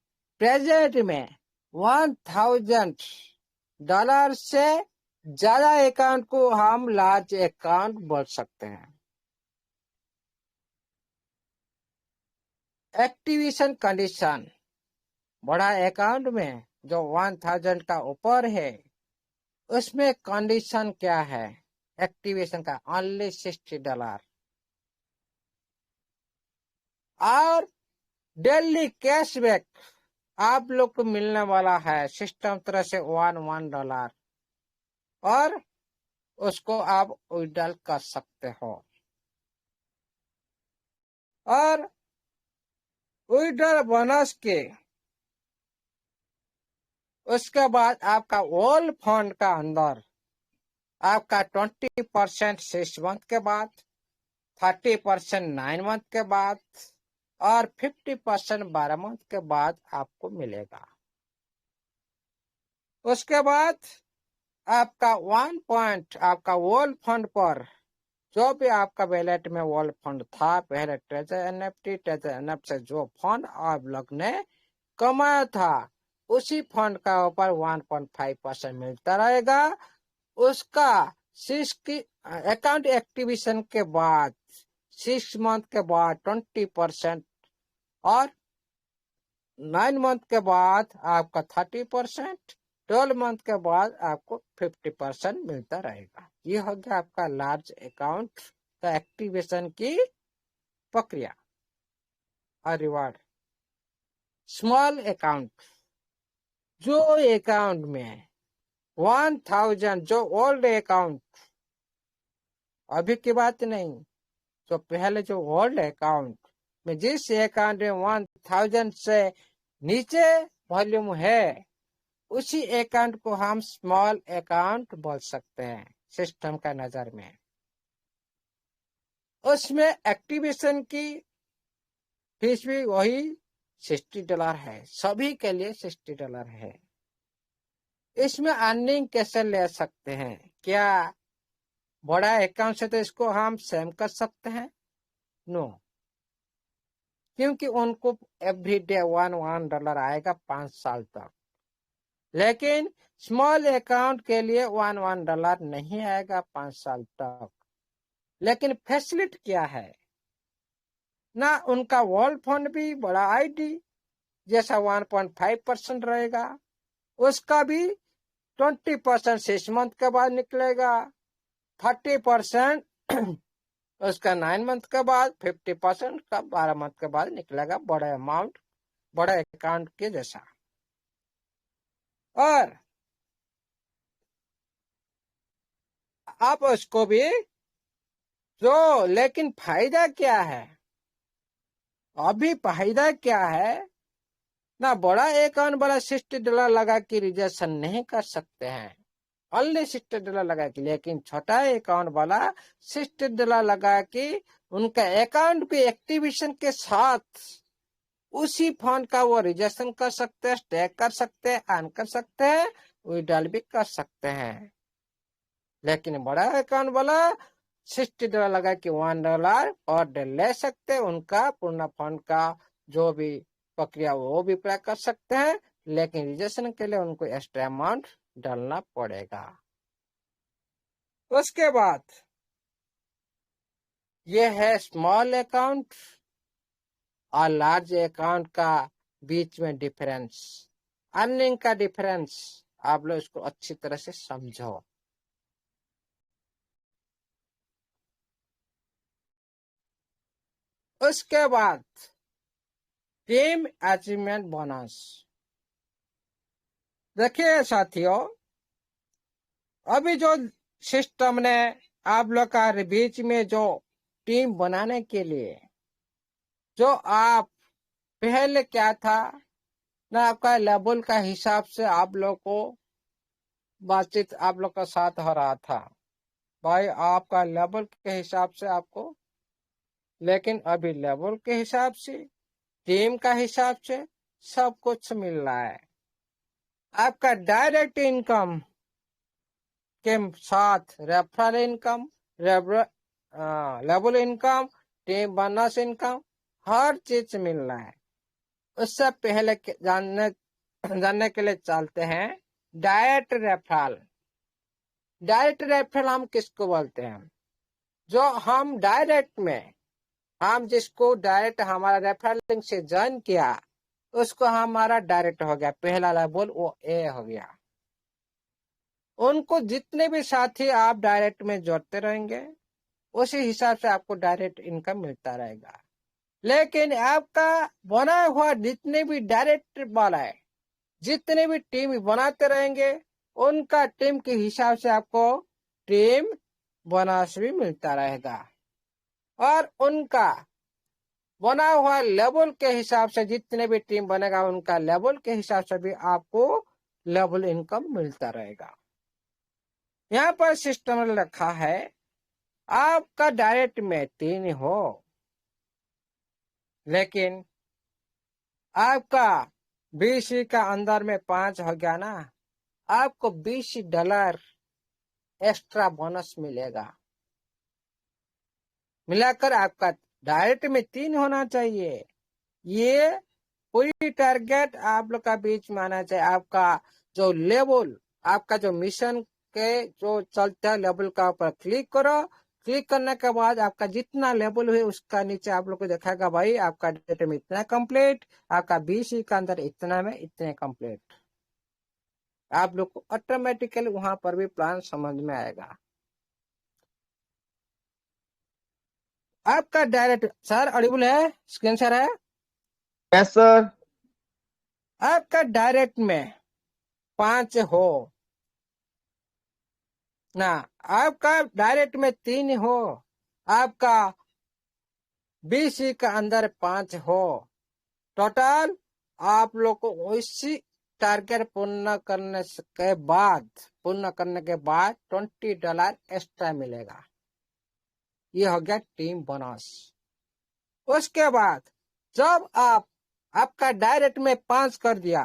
प्रेजेंट में $1000 से ज्यादा अकाउंट को हम लार्ज अकाउंट बोल सकते हैं। एक्टिवेशन कंडीशन, बड़ा अकाउंट में जो 1000 का ऊपर है, उसमें कंडीशन क्या है एक्टिवेशन का? ओनली $60। और डेली कैशबैक आप लोग को मिलने वाला है सिस्टम तरह से $1 और उसको आप विड्रॉल कर सकते हो। और विड्रॉल बोनस के उसके बाद आपका ओल फंड का अंदर आपका 20% 6 मंथ के बाद, 30% 9 मंथ के बाद, और 50% 12 मंथ के बाद आपको मिलेगा। उसके बाद आपका 1 पॉइंट आपका ओल फंड पर जो भी आपका वैलेट में वॉल फंड था पहले ट्रेजर एनएफटी से जो फंड आप लोग ने कमाया था उसी फंड का ऊपर 1.5% मिलता रहेगा। उसका अकाउंट एक्टिवेशन के बाद 6 मंथ के बाद 20% और 9 मंथ के बाद आपका 30%, 12 मंथ के बाद आपको 50% मिलता रहेगा। ये हो गया आपका लार्ज अकाउंट का एक्टिवेशन की प्रक्रिया और रिवार्ड। स्मॉल अकाउंट, जो अकाउंट में 1000, जो ओल्ड अकाउंट, अभी की बात नहीं, तो पहले जो ओल्ड अकाउंट में जिस अकाउंट में 1000 से नीचे वॉल्यूम है उसी अकाउंट को हम स्मॉल अकाउंट बोल सकते हैं सिस्टम का नजर में। उसमें एक्टिवेशन की फीस भी वही $60 है, सभी के लिए $60 है। इसमें अर्निंग कैसे ले सकते हैं? क्या बड़ा अकाउंट से तो इसको हम सेम कर सकते हैं? नो, क्योंकि उनको एवरीडे $1 आएगा 5 साल तक। लेकिन स्मॉल अकाउंट के लिए $1 नहीं आएगा 5 साल तक। लेकिन फैसिलिटी क्या है ना, उनका वर्ल्ड फंड भी बड़ा आईडी जैसा 1.5% रहेगा, उसका भी 20% 6 मंथ के बाद निकलेगा, 30% उसका 9 मंथ के बाद, 50% का 12 मंथ के बाद निकलेगा। बड़ा अमाउंट, बड़ा अकाउंट के जैसा। और आप उसको भी जो, लेकिन फायदा क्या है? अभी फायदा क्या है ना, बड़ा अकाउंट बड़ा $60 लगा के रिजर्वेशन नहीं कर सकते हैं, ओनली $60 लगा के। लेकिन छोटा अकाउंट वाला $60 लगा के उनका अकाउंट के एक्टिवेशन के साथ उसी फंड का वो रिजर्वेशन कर सकते हैं, स्टेक कर सकते हैं, अर्न कर सकते हैं, विड्रॉल भी कर सकते हैं। लेकिन बड़ा अकाउंट वाला $60 लगा के $1 और डे ले सकते हैं, उनका पूर्ण फंड का जो भी प्रक्रिया वो भी पूरा कर सकते हैं। लेकिन रिजर्वेशन के लिए उनको एक्स्ट्रा अमाउंट डालना पड़ेगा। उसके बाद ये है स्मॉल अकाउंट और लार्ज अकाउंट का बीच में डिफरेंस, अर्निंग का डिफरेंस। आप लोग इसको अच्छी तरह से समझो। उसके बाद टीम अचीवमेंट बोनस। देखिए साथियों, अभी जो सिस्टम ने आप लोग का बीच में जो टीम बनाने के लिए जो आप पहले क्या था ना, आपका लेवल का हिसाब से आप लोग को बातचीत आप लोग का साथ हो रहा था भाई, आपका लेवल के हिसाब से आपको। लेकिन अभी लेवल के हिसाब से, टीम का हिसाब से सब कुछ मिल रहा है। आपका डायरेक्ट इनकम के साथ referral income, level income, team bonus income, हर चीज मिल रहा है। उससे पहले जानने के लिए चलते हैं डायरेक्ट रेफरल। डायरेक्ट रेफरल हम किसको बोलते हैं? जो हम डायरेक्ट में, हम जिसको डायरेक्ट हमारा रेफरल लिंक से ज्वाइन किया उसको हमारा डायरेक्ट हो गया, पहला लेवल वो ए हो गया। उनको जितने भी साथी आप डायरेक्ट में जोड़ते रहेंगे उसी हिसाब से आपको डायरेक्ट इनकम मिलता रहेगा। लेकिन आपका बना हुआ जितने भी डायरेक्ट वाला है, जितने भी टीम बनाते रहेंगे उनका टीम के हिसाब से आपको टीम बोनस भी मिलता रहेगा। और उनका बना हुआ लेवल के हिसाब से, जितने भी टीम बनेगा उनका लेवल के हिसाब से भी आपको लेवल इनकम मिलता रहेगा। यहाँ पर सिस्टम में रखा है आपका डायरेक्ट में 3 हो, लेकिन आपका बीसी का अंदर में 5 हो गया ना, आपको $20 एक्स्ट्रा बोनस मिलेगा। मिलाकर आपका डायरेक्ट में 3 होना चाहिए। ये पूरी टारगेट आप लोग का बीच में आना चाहिए। आपका जो लेवल, आपका जो मिशन के जो चलते हैं लेवल का ऊपर क्लिक करो। क्लिक करने के बाद आपका जितना लेवल है उसका नीचे आप लोग को दिखाएगा भाई आपका डेटा में इतना कंप्लीट, आपका बीसी का अंदर इतना में इतने कंप्लीट। आप लोग को ऑटोमेटिकली वहां पर भी प्लान समझ में आएगा। आपका डायरेक्ट सर ऑडिबल है, स्क्रीन शेयर है। Yes sir. आपका डायरेक्ट में 5 हो ना, आपका डायरेक्ट में 3 हो, आपका बीसी का अंदर 5 हो, टोटल आप लोग को उसी टारगेट पूर्ण करने के बाद $20 एक्स्ट्रा मिलेगा। ये हो गया टीम बोनस। उसके बाद जब आपका डायरेक्ट में 5 कर दिया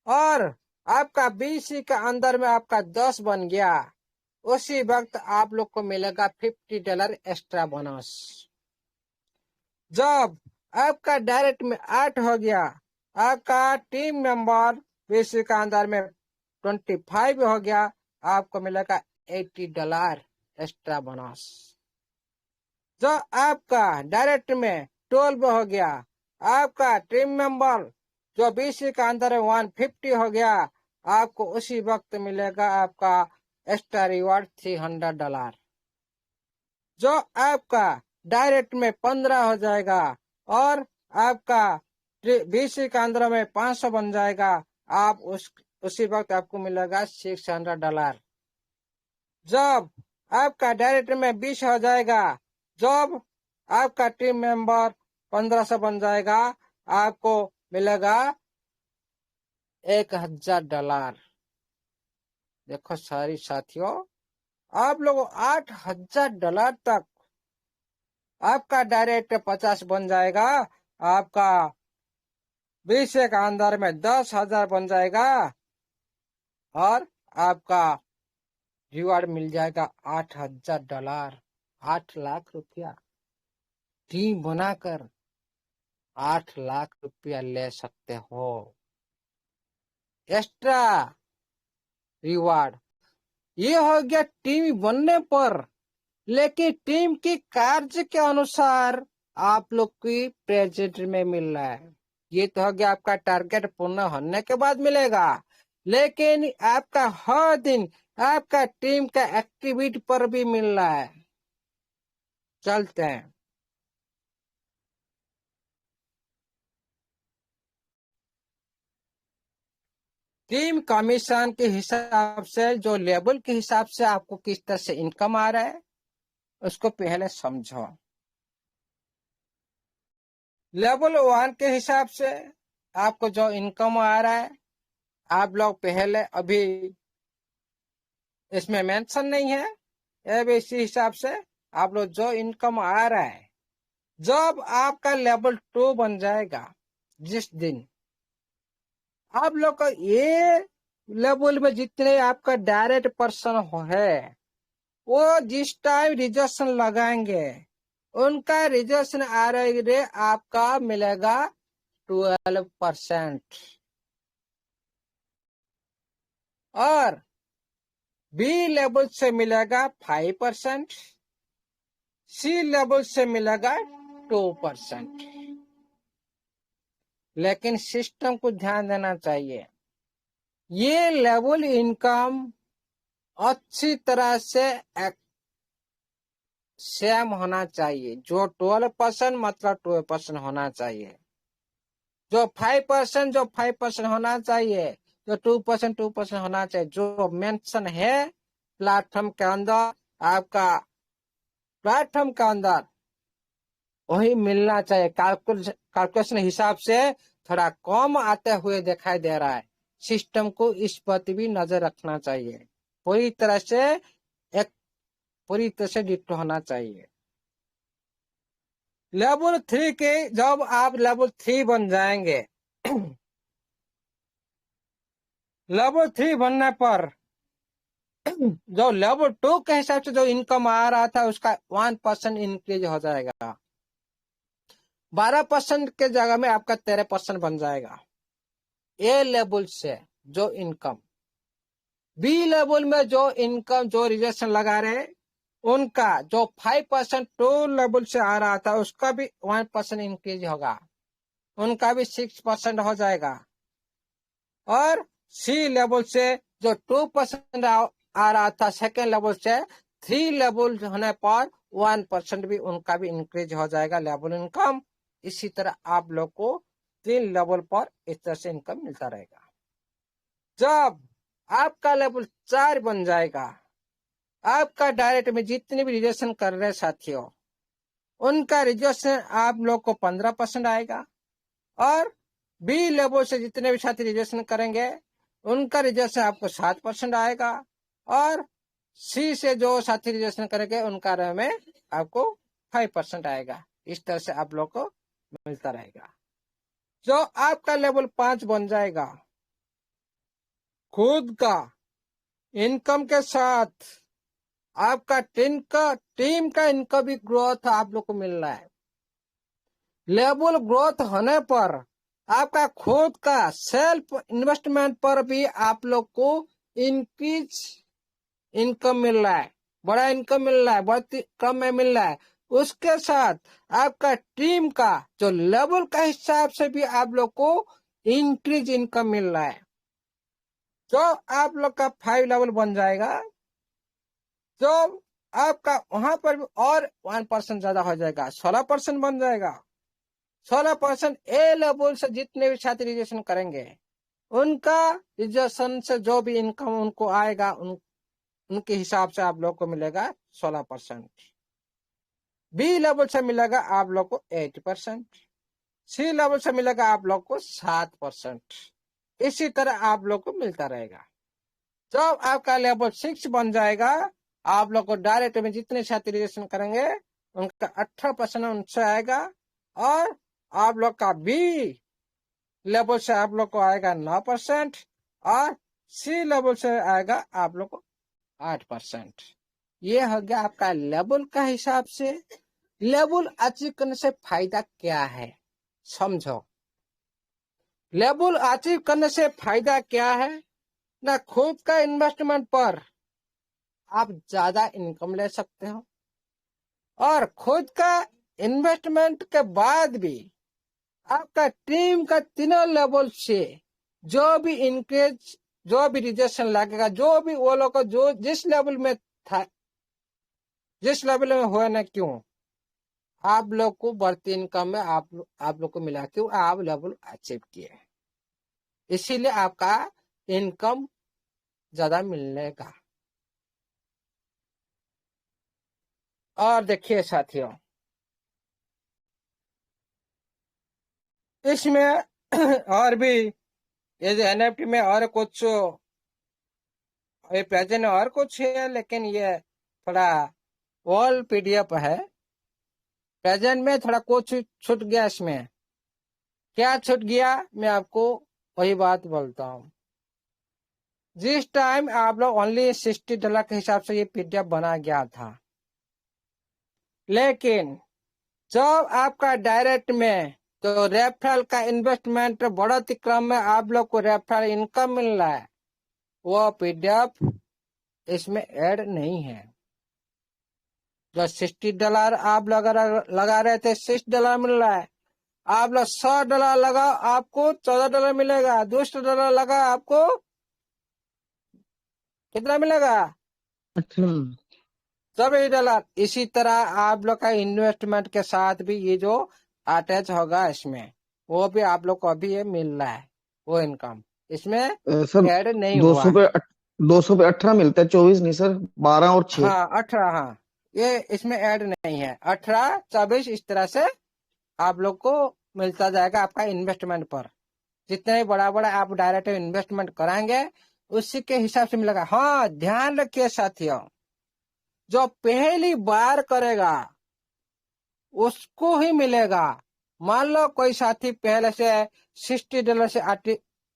और आपका बीसी का अंदर में आपका 10 बन गया, उसी वक्त आप लोग को मिलेगा $50 एक्स्ट्रा बोनस। जब आपका डायरेक्ट में 8 हो गया, आपका टीम मेंबर बीसी का अंदर में 25 हो गया, आपको मिलेगा $80 एक्स्ट्रा बोनस। जो आपका डायरेक्ट में 12 हो गया, आपका टीम मेंबर जो बीसी का अंदर है 150 हो गया, आपको उसी वक्त मिलेगा आपका एक्स्ट्रा रिवार्ड $300। जो आपका डायरेक्ट में 15 हो जाएगा और आपका बीसी का अंदर में 500 बन जाएगा, आप उसी वक्त आपको मिलेगा $600। जब आपका डायरेक्ट में 20 हो जाएगा, जब आपका टीम मेंबर 1500 बन जाएगा, आपको मिलेगा $1000। देखो सारी साथियों, आप लोग $8000 तक आपका डायरेक्ट 50 बन जाएगा, आपका 20 का अंदर में 10,000 बन जाएगा और आपका रिवार्ड मिल जाएगा $8000, 8 लाख रुपया। टीम बनाकर 8 लाख रुपया ले सकते हो एक्स्ट्रा रिवार्ड। ये हो गया टीम बनने पर, लेकिन टीम की कार्य के अनुसार आप लोग की प्रेजेंट में मिल रहा है। ये तो हो गया आपका टारगेट पूर्ण होने के बाद मिलेगा, लेकिन आपका हर दिन आपका टीम का एक्टिविटी पर भी मिल रहा है। चलते हैं। टीम कमीशन के हिसाब से, जो लेवल के हिसाब से आपको किस तरह से इनकम आ रहा है उसको पहले समझो। लेवल 1 के हिसाब से आपको जो इनकम आ रहा है, आप लोग पहले अभी इसमें मेंशन नहीं है, अब इसी हिसाब से आप लोग जो इनकम आ रहा है, जब आपका लेवल 2 बन जाएगा, जिस दिन आप लोग का ये लेवल में जितने आपका डायरेक्ट पर्सन है, वो जिस टाइम रिजर्वेशन लगाएंगे उनका रिजर्वेशन आ रहे आपका मिलेगा 12% और बी लेवल से मिलेगा 5%, सी लेवल से मिलेगा 2%। लेकिन सिस्टम को ध्यान देना चाहिए, ये लेवल इनकम अच्छी तरह से सेम होना चाहिए। जो 12% मतलब 12% होना चाहिए, जो 5% होना चाहिए, जो 2% होना चाहिए। जो मेंशन है प्लेटफॉर्म के अंदर, आपका प्लेटफॉर्म के अंदर वही मिलना चाहिए। कैलकुलेशन हिसाब से थोड़ा कम आते हुए दिखाई दे रहा है, सिस्टम को इस पर भी नजर रखना चाहिए। पूरी तरह से डिट्टो होना चाहिए। लेवल 3 के जब आप लेवल 3 बन जाएंगे लेवल 3 बनने पर जो लेवल 2 के हिसाब से जो इनकम आ रहा था उसका 1% इंक्रीज हो जाएगा। 12% के जगह में आपका 13% बन जाएगा। ए लेवल से जो इनकम, बी लेवल में जो इनकम जो रिजर्वेशन लगा रहे उनका जो 5% टू लेवल से आ रहा था उसका भी 1% इंक्रीज होगा, उनका भी 6% हो जाएगा। और सी लेवल से जो 2% आ रहा था सेकेंड लेवल से 3 लेवल होने पर 1% भी उनका भी इंक्रीज हो जाएगा लेवल इनकम। इसी तरह आप लोग को 3 लेवल पर इस तरह से इनकम मिलता रहेगा। जब आपका लेवल 4 बन जाएगा, आपका डायरेक्ट में जितने भी रिजर्वेशन कर रहे साथियों उनका रिजर्वेशन आप लोग को 15% आएगा। और बी लेवल से जितने भी साथी रिजर्वेशन करेंगे उनका रिजर्वेशन आपको 7% आएगा। और सी से जो साथी रिजर्वेशन करेंगे उनका में आपको 5% आएगा। इस तरह से आप लोग को मिलता रहेगा। जो आपका लेवल 5 बन जाएगा, खुद का इनकम के साथ आपका टीम का इनकम भी ग्रोथ आप लोग को मिल रहा है। लेवल ग्रोथ होने पर आपका खुद का सेल्फ इन्वेस्टमेंट पर भी आप लोग को इंक्रीज इनकम मिल रहा है, बड़ा इनकम मिल रहा है, बहुत कम में मिल रहा है। उसके साथ आपका टीम का जो लेवल का हिसाब से भी आप लोग को इंक्रीज इनकम मिल रहा है। जो आप लोग का 5 लेवल बन जाएगा, जो आपका वहां पर भी और 1% ज्यादा हो जाएगा, 16% बन जाएगा। 16% ए लेवल से जितने भी छात्र रिजर्वेशन करेंगे उनका रिजर्वेशन से जो भी इनकम उनको आएगा उनके हिसाब से आप लोग को मिलेगा 16%। बी लेवल से मिलेगा आप लोग को 8%। सी लेवल से मिलेगा आप लोग को 7%। इसी तरह आप लोग को मिलता रहेगा। जब आपका लेवल 6 बन जाएगा, आप लोग को डायरेक्ट में जितने छात्र रिजर्वेशन करेंगे उनका 18% उनसे आएगा। और आप लोग का बी लेवल से आप लोग को आएगा 9%। और सी लेवल से आएगा आप लोग को 8%। ये हो गया आपका लेवल का हिसाब से। लेवल अचीव करने से फायदा क्या है समझो। लेवल अचीव करने से फायदा क्या है ना, खुद का इन्वेस्टमेंट पर आप ज्यादा इनकम ले सकते हो। और खुद का इन्वेस्टमेंट के बाद भी आपका टीम का तीनों लेवल से जो भी इंक्रीज, जो भी रिजर्वेशन लगेगा, जो भी वो लोग को जो जिस लेवल में था, जिस लेवल में हुआ ना क्यों, आप लोग को बढ़ती इनकम में आप लोग को मिला क्यों, आप लेवल अचीव किए, इसीलिए आपका इनकम ज्यादा मिलेगा। और देखिए साथियों, इसमें और भी ये जो एनएफटी में और कुछ ये प्रेजेंट और कुछ है, लेकिन ये थोड़ा ऑल पीडीएफ है। प्रेजेंट में थोड़ा कुछ छूट गया। इसमें क्या छूट गया मैं आपको वही बात बोलता हूँ। जिस टाइम आप लोग ओनली $60 के हिसाब से ये पीडीएफ बना गया था, लेकिन जब आपका डायरेक्ट में तो रेफरल का इन्वेस्टमेंट बढ़ते क्रम में आप लोग को रेफरल इनकम मिल रहा है, वो पीडीएफ इसमें ऐड नहीं है। जो $60 आप लगा रहे थे, $6 मिल रहा है। आप लोग $100 लगाओ आपको $14 मिलेगा। $200 लगा आपको कितना मिलेगा? $24। इसी तरह आप लोग का इन्वेस्टमेंट के साथ भी ये जो अटैच होगा इसमें, वो भी आप लोग को अभी ये मिल रहा है, वो इनकम इसमें सर ऐड नहीं 200 हुआ पे है। 200 पे 18 मिलता है, 24 नहीं सर, 12 और 6। हाँ 18, हाँ ये इसमें ऐड नहीं है। 18, 24 इस तरह से आप लोग को मिलता जाएगा आपका इन्वेस्टमेंट पर। जितने बड़ा बड़ा आप डायरेक्ट इन्वेस्टमेंट कराएंगे उसी के हिसाब से मिलेगा। हाँ ध्यान रखिए साथियों, जो पहली बार करेगा उसको ही मिलेगा। मान लो कोई साथी पहले से $60 से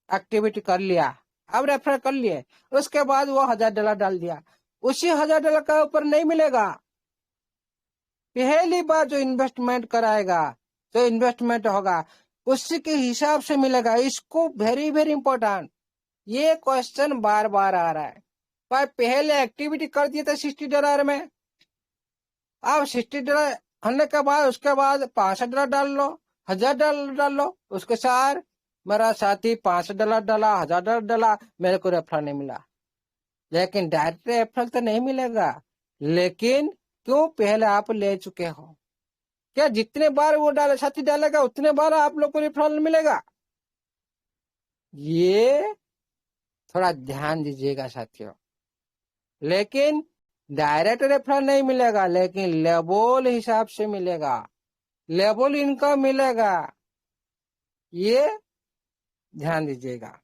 एक्टिविटी कर लिया, अब रेफर कर लिए, उसके बाद वो $1000 डाल दिया, उसी $1000 का ऊपर नहीं मिलेगा। पहली बार जो इन्वेस्टमेंट कराएगा, जो इन्वेस्टमेंट होगा, उसी के हिसाब से मिलेगा। इसको वेरी वेरी इंपॉर्टेंट, ये क्वेश्चन बार बार आ रहा है। भाई पहले एक्टिविटी कर दिए थे $60 में, अब $60 होने के बाद उसके बाद $65 डाल लो, $1000 डाल लो। उसके साथ मेरा साथी $500 डाला, $1000 डाला, मेरे को रेफरल नहीं मिला। लेकिन डायरेक्ट रेफरल तो नहीं मिलेगा। लेकिन क्यों, पहले आप ले चुके हो। क्या जितने बार वो डाले साथी डालेगा उतने बार आप लोग को रेफरल मिलेगा? ये थोड़ा ध्यान दीजिएगा साथियों। लेकिन डायरेक्ट रेफरल नहीं मिलेगा, लेकिन लेबल हिसाब से मिलेगा, लेबल इनकम मिलेगा, ये ध्यान दीजिएगा।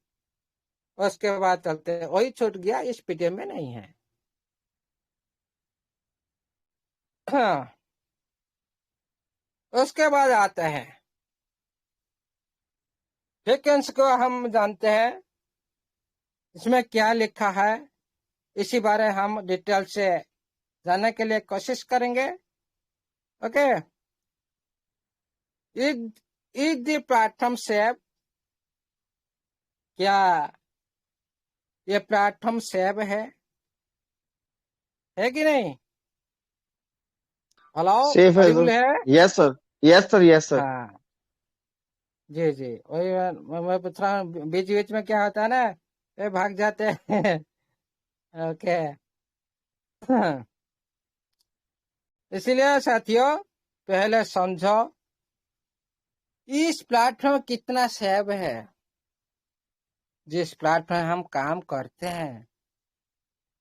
उसके बाद चलते हैं, वही छूट गया, इस पीडीएफ में नहीं है। हाँ, उसके बाद आता है फ्रीक्वेंसी को हम जानते हैं, इसमें क्या लिखा है, इसी बारे हम डिटेल से जानने के लिए कोशिश करेंगे। Okay, is the platform save, क्या ये प्लेटफॉर्म सेव है कि नहीं? हेलो, सेफ है ऑडिबल सर। है? Yes sir, yes sir, yes sir. हाँ जी जी, वही मैं पूछ रहा हूँ, बीच बीच में क्या होता है ना, ये भाग जाते हैं। ओके, इसलिए साथियों पहले समझो इस प्लेटफॉर्म कितना सेव है। जिस प्लेटफॉर्म हम काम करते हैं,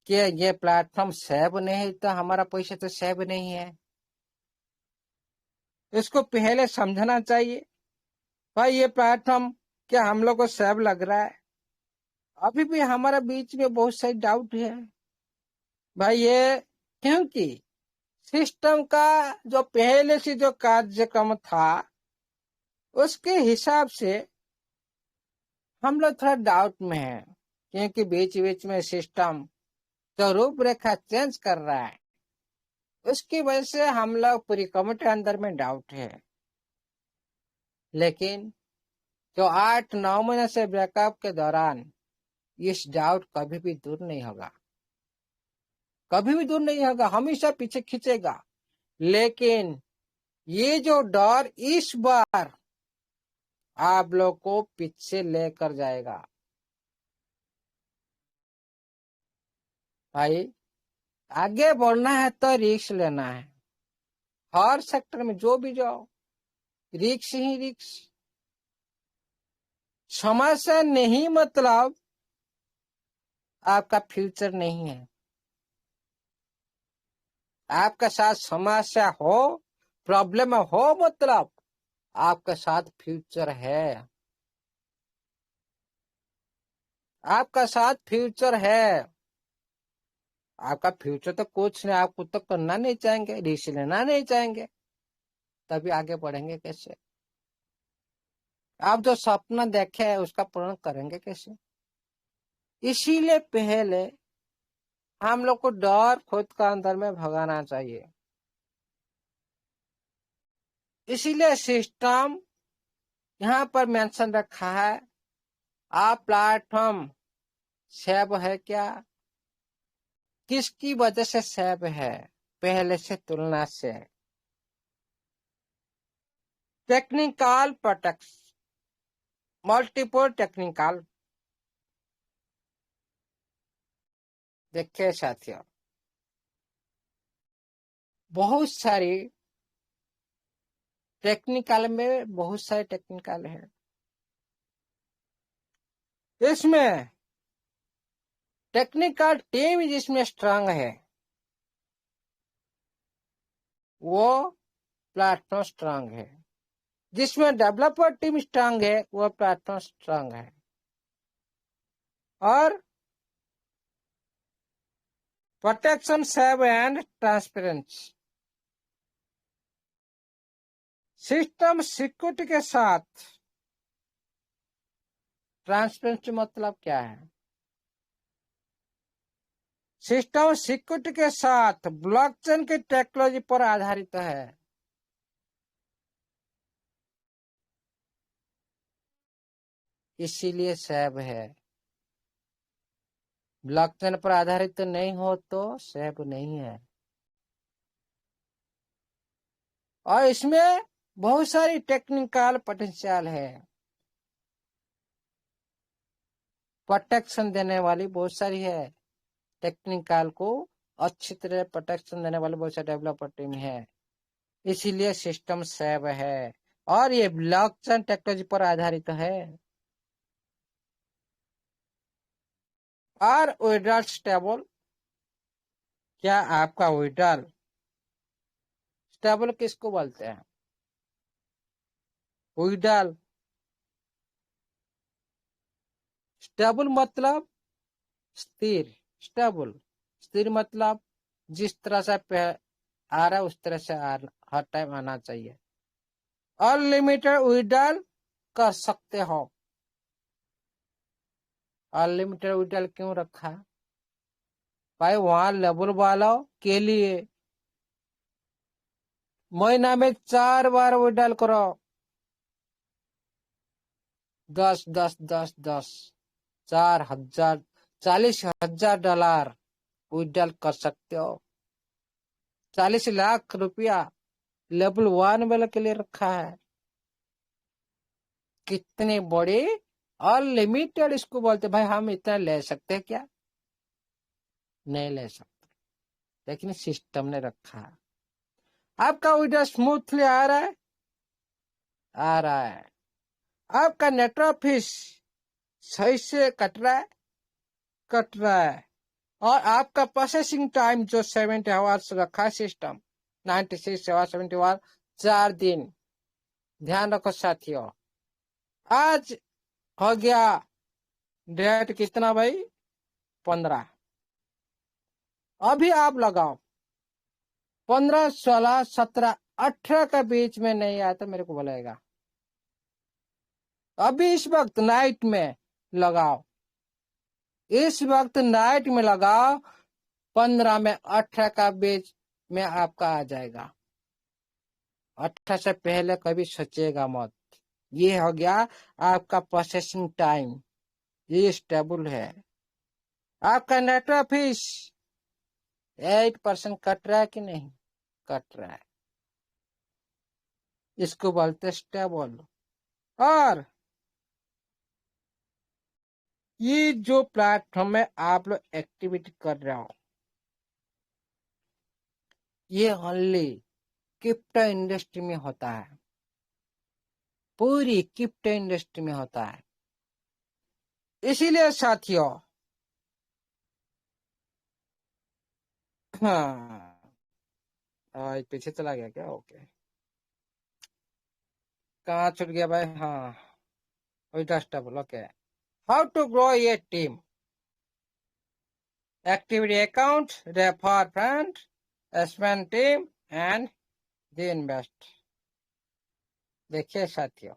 कि ये प्लेटफॉर्म सेव नहीं तो हमारा पैसा तो सेव नहीं है, इसको पहले समझना चाहिए। भाई ये प्लेटफॉर्म क्या हम लोग को सेव लग रहा है? अभी भी हमारे बीच में बहुत सारी डाउट है भाई ये, क्योंकि सिस्टम का जो पहले से जो कार्यक्रम था उसके हिसाब से हम लोग थोड़ा डाउट में है, क्योंकि बीच बीच में सिस्टम जो रूपरेखा चेंज कर रहा है, उसकी वजह से हम लोग पूरी कमेटी के अंदर में डाउट है। लेकिन जो 8-9 महीने से ब्रेकअप के दौरान इस डाउट कभी भी दूर नहीं होगा, कभी भी दूर नहीं होगा, हमेशा पीछे खींचेगा। लेकिन ये जो डर इस बार आप लोग को पीछे लेकर जाएगा। भाई आगे बढ़ना है तो रिस्क लेना है, हर सेक्टर में जो भी जाओ रिस्क ही रिस्क। समस्या नहीं मतलब आपका फ्यूचर नहीं है। आपके साथ समस्या हो, प्रॉब्लम हो, मतलब आपके साथ फ्यूचर है, आपका साथ फ्यूचर है। आपका फ्यूचर तो कुछ नहीं, आपको तो करना नहीं चाहेंगे, रिस्क लेना नहीं चाहेंगे, तभी आगे बढ़ेंगे कैसे? आप जो सपना देखे है उसका पूर्ण करेंगे कैसे? इसीलिए पहले हम लोग को डर खुद का अंदर में भगाना चाहिए। इसीलिए सिस्टम यहाँ पर मेंशन रखा है, आप प्लेटफॉर्म सेव है क्या, किसकी वजह से सेव है पहले से तुलना से। Technical protect, multiple technical. देखिए साथियों, बहुत सारी टेक्निकल में बहुत सारे टेक्निकल है। इसमें टेक्निकल टीम जिसमें स्ट्रांग है वो प्लेटफॉर्म स्ट्रांग है, जिसमें डेवलपर टीम स्ट्रांग है वो प्लेटफॉर्म स्ट्रांग है। और protection save and transparency, system security के साथ ट्रांसपेरेंसी मतलब क्या है? सिस्टम सिक्योरिटी के साथ ब्लॉकचेन की टेक्नोलॉजी पर आधारित है। इसीलिए सैब है। ब्लॉकचेन पर आधारित नहीं हो तो सैब नहीं है। और इसमें बहुत सारी टेक्निकल पोटेंशियल है। प्रोटेक्शन देने वाली बहुत सारी है। टेक्निकल को अच्छी तरह प्रोटेक्शन देने वाली बहुत सारी डेवलपर टीम है। इसीलिए सिस्टम सैब है और ये ब्लॉकचेन टेक्नोलॉजी पर आधारित है। और विड्रॉल स्टेबल, क्या आपका विड्रॉल स्टेबल किसको बोलते हैं? विड्रॉल स्टेबल मतलब स्थिर। स्टेबल स्थिर मतलब जिस तरह से आ रहा है उस तरह से हर टाइम आना चाहिए। अनलिमिटेड विड्रॉल कर सकते हो। अनलिमिटेड विड्रॉल क्यों रखा? भाई वहां लेवल वालों के लिए महीना में 4 बार विड्रॉल करो। 10 10 10 10 4,000 $40,000 विड्रॉल कर सकते हो। 40 लाख रुपया लेवल 1 वाले के लिए रखा है। कितनी बड़ी अनलिमिटेड इसको बोलते। भाई हम इतना ले सकते हैं क्या? नहीं ले सकते, लेकिन सिस्टम ने रखा है। आपका विड्रॉल स्मूथली आ रहा है, आ रहा है। आपका नेटवर्क फीस सही से कट रहा है, कट रहा है। और आपका प्रोसेसिंग टाइम जो 70 आवर्स रखा है सिस्टम, 96 आवर 70 आवर, 4 दिन। ध्यान रखो साथियों। आज हो गया डेट कितना भाई? 15। अभी आप लगाओ 15 16 17 18 के बीच में नहीं आया तो मेरे को बोलेगा। अभी इस वक्त नाइट में लगाओ, इस वक्त नाइट में लगाओ। 15 में 18 का बीच में आपका आ जाएगा। 18 से पहले कभी सोचेगा मत। ये हो गया आपका प्रोसेसिंग टाइम, ये स्टेबल है। आपका नेटवर्क फीस 8% कट रहा है कि नहीं? कट रहा है। इसको बोलते स्टेबल। और ये जो प्लेटफॉर्म में आप लोग एक्टिविटी कर रहे हो, ये ओनली क्रिप्टो इंडस्ट्री में होता है। पूरी क्रिप्टो इंडस्ट्री में होता है। इसीलिए साथियों, हाँ पीछे चला गया क्या? ओके, कहाँ छूट गया भाई? हाँ stable. Okay, how to grow a team. Activity account, refer friend, expand team and the invest. देखिए साथियों,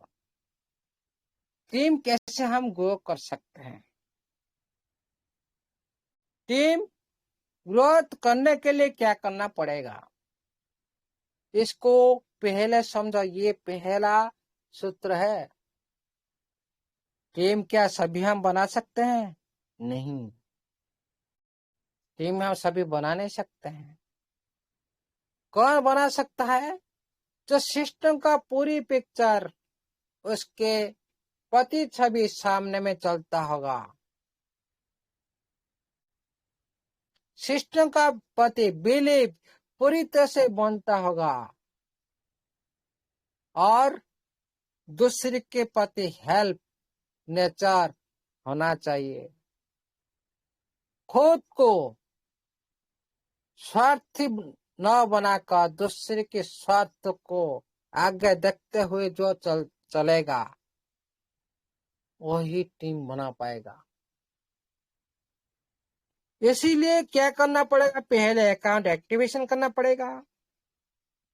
टीम कैसे हम ग्रो कर सकते हैं। टीम ग्रोथ करने के लिए क्या करना पड़ेगा, इसको पहले समझो। ये पहला सूत्र है। टीम क्या सभी हम बना सकते हैं? नहीं, टीम हम सभी बना नहीं सकते हैं। कौन बना सकता है? जो सिस्टम का पूरी पिक्चर उसके प्रति छवि सामने में चलता होगा। सिस्टम का प्रति बिलीव पूरी तरह से बनता होगा और दूसरे के प्रति हेल्प नेचर होना चाहिए। खुद को स्वार्थी न बनाकर दूसरे के स्वार्थ को आगे देखते हुए जो चलेगा वही टीम बना पाएगा। इसीलिए क्या करना पड़ेगा? पहले अकाउंट एक्टिवेशन करना पड़ेगा।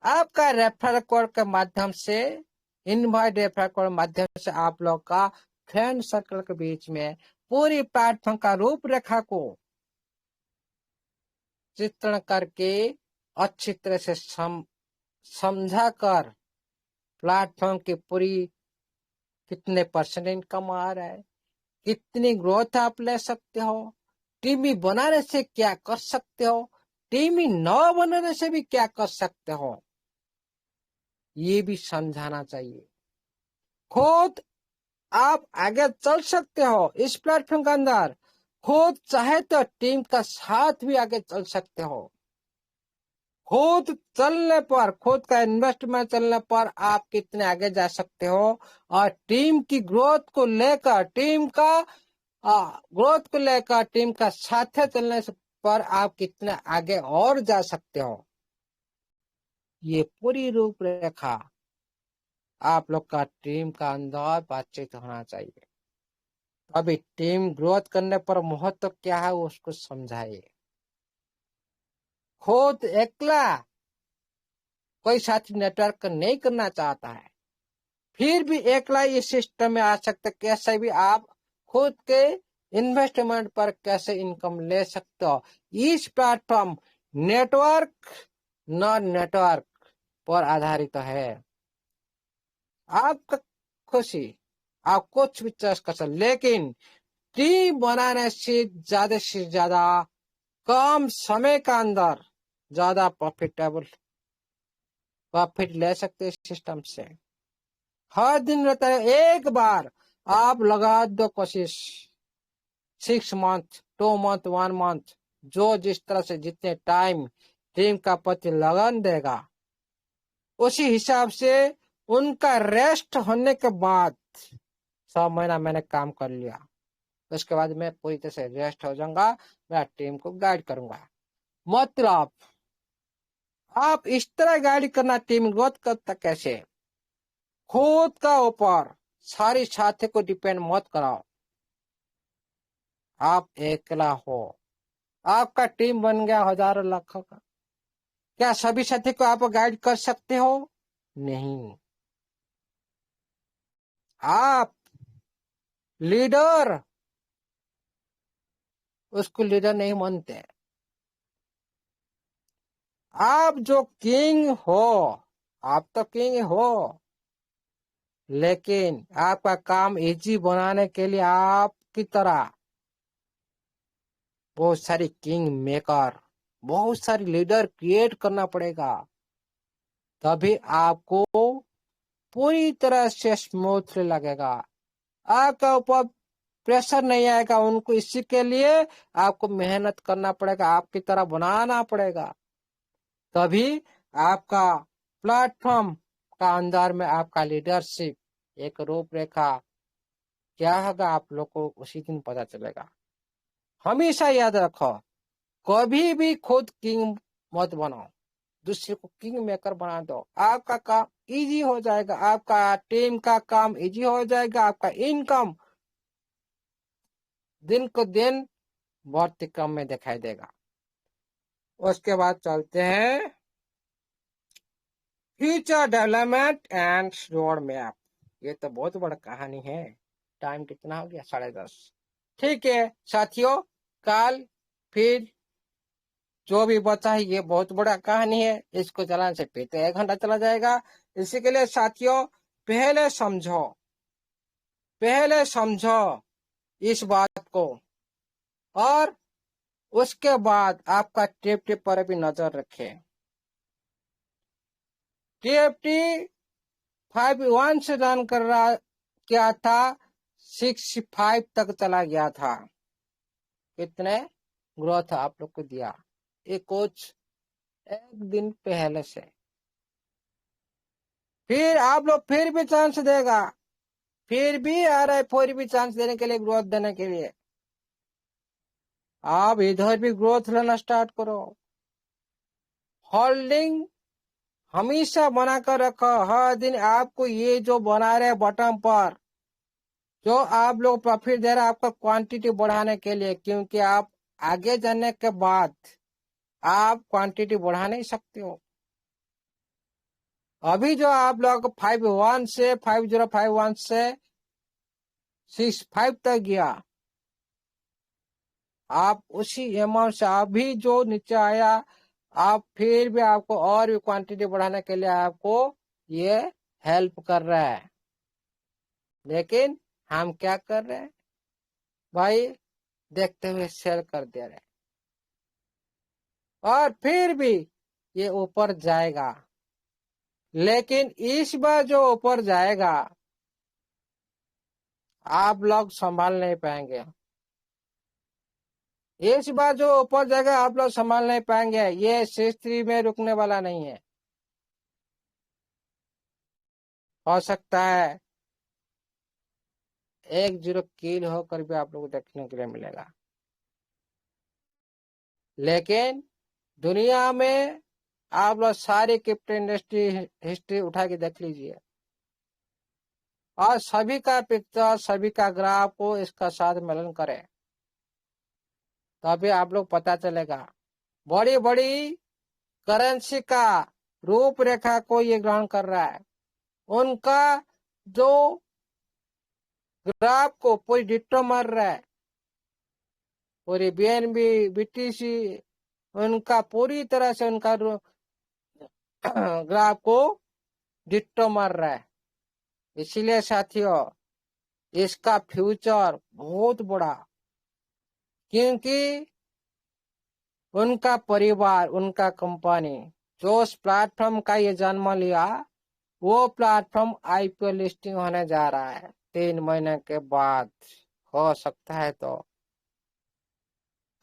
आपका रेफरल कोड के माध्यम से, इनवाइट रेफरल कोड माध्यम से आप लोग का फ्रेंड सर्कल के बीच में पूरी प्लेटफॉर्म का रूपरेखा को चित्रण करके अच्छी तरह से समझा कर प्लेटफॉर्म की पूरी कितने परसेंट इनकम आ रहा है, कितनी ग्रोथ आप ले सकते हो, टीवी बनाने से क्या कर सकते हो, टीवी न बनाने से भी क्या कर सकते हो, ये भी समझाना चाहिए। खुद आप आगे चल सकते हो इस प्लेटफॉर्म के अंदर, खुद चाहे तो टीम का साथ भी आगे चल सकते हो। खुद चलने पर, खुद का इन्वेस्टमेंट चलने पर आप कितने आगे जा सकते हो, और टीम की ग्रोथ को लेकर, टीम का ग्रोथ को लेकर, टीम का साथ चलने पर आप कितने आगे और जा सकते हो, ये पूरी रूपरेखा आप लोग का टीम का अंदर बातचीत होना चाहिए। अभी टीम ग्रोथ करने पर महत्व क्या है उसको समझाइए। खुद एकला कोई साथी नेटवर्क नहीं करना चाहता है, फिर भी एकला इस सिस्टम में आ सकते, कैसे भी आप खुद के इन्वेस्टमेंट पर कैसे इनकम ले सकते हो। इस प्लेटफॉर्म नेटवर्क न नेटवर्क पर आधारित है। आपका खुशी, आप कुछ भी चॉइस कर सकते, लेकिन टीम बनाने से ज्यादा कम समय का अंदर ज्यादा प्रॉफिट ले सकते इस सिस्टम से। हर दिन रहता है, एक बार आप लगा दो कोशिश, 6 मंथ, 2 मंथ, 1 मंथ, जो जिस तरह से जितने टाइम टीम का प्रति लगन देगा, उसी हिसाब से उनका रेस्ट होने के बाद 6 महीना मैंने काम कर लिया, उसके बाद मैं पूरी तरह से रेस्ट हो जाऊंगा, मैं टीम को गाइड करूंगा। मतलब आप इस तरह गाइड करना, टीम ग्रोथ करता कैसे, खुद का ऊपर सारी साथी को डिपेंड मत कराओ। आप अकेला हो, आपका टीम बन गया हजारों लाखों का, क्या सभी साथी को आप गाइड कर सकते हो? नहीं। आप लीडर, उसको लीडर नहीं मानते। आप जो किंग हो, आप तो किंग हो, लेकिन आपका काम इजी बनाने के लिए आपकी तरह बहुत सारी किंग मेकर, बहुत सारी लीडर क्रिएट करना पड़ेगा, तभी आपको पूरी तरह से स्मूथली लगेगा। आपका ऊपर प्रेशर नहीं आएगा, उनको इसी के लिए आपको मेहनत करना पड़ेगा, आपकी तरह बनाना पड़ेगा, तभी आपका प्लेटफॉर्म का अंदर में आपका लीडरशिप एक रूपरेखा क्या होगा आप लोग को उसी दिन पता चलेगा। हमेशा याद रखो, कभी भी खुद किंग मत बनाओ, दूसरे को किंग मेकर बना दो, आपका काम इजी हो जाएगा, आपका टीम का काम इजी हो जाएगा, आपका इनकम दिन को दिन बढ़ती क्रम में दिखाई देगा। उसके बाद चलते हैं future development and road map. ये तो बहुत बड़ा कहानी है। टाइम कितना हो गया? 10:30। ठीक है साथियों, कल फिर जो भी बचा है, ये बहुत बड़ा कहानी है, इसको चलाने से फिर तो 1 घंटा चला जाएगा। इसी के लिए साथियों, पहले समझो, पहले समझो इस बात को, और उसके बाद आपका टीएफटी पर भी नजर रखें। टीएफटी 5-1 से रन कर रहा क्या था, 6-5 तक चला गया था। कितने ग्रोथ आप लोग को दिया ये कोच एक दिन पहले से। फिर आप लोग फिर भी चांस देगा, फिर भी आ रहा है, फिर भी चांस देने के लिए, ग्रोथ देने के लिए आप इधर भी ग्रोथ लेना स्टार्ट करो। होल्डिंग हमेशा बनाकर रखो। हर दिन आपको ये जो बना रहे बटन पर, जो आप लोग प्रॉफिट दे रहे हैं, आपका क्वांटिटी बढ़ाने के लिए, क्योंकि आप आगे जाने के बाद आप क्वांटिटी बढ़ा नहीं सकते हो। अभी जो आप लोग 5-1 से 5051 से 6-5 तक गया, आप उसी अमाउंट से अभी जो नीचे आया, आप फिर भी आपको और भी क्वांटिटी बढ़ाने के लिए आपको ये हेल्प कर रहा है। लेकिन हम क्या कर रहे हैं भाई, देखते हुए सेल कर दे रहे हैं, और फिर भी ये ऊपर जाएगा। लेकिन इस बार जो ऊपर जाएगा आप लोग संभाल नहीं पाएंगे। इस बार जो ऊपर जाएगा आप लोग संभाल नहीं पाएंगे। ये 6-3 में रुकने वाला नहीं है। हो सकता है 1-0 कील होकर भी आप लोग को देखने के लिए मिलेगा। लेकिन दुनिया में आप लोग सारी क्रिप्टो इंडस्ट्री हिस्ट्री उठा के देख लीजिए, और सभी का पिक्चर, सभी का ग्राफ को इसका साथ मिलन करें, तभी आप लोग पता चलेगा। बड़ी बड़ी करेंसी का रूपरेखा को ये ग्रहण कर रहा है। उनका जो ग्राफ को पूरी डिट्टो मार रहा है, पूरी बीएनबी बीटीसी उनका पूरी तरह से उनका ग्राफ को डिट्टो मार रहा है। इसलिए साथियों इसका फ्यूचर बहुत बड़ा, क्योंकि उनका परिवार, उनका कंपनी जो उस प्लेटफॉर्म का ये जन्म लिया, वो प्लेटफॉर्म आईपीओ लिस्टिंग होने जा रहा है 3 महीने के बाद। हो सकता है तो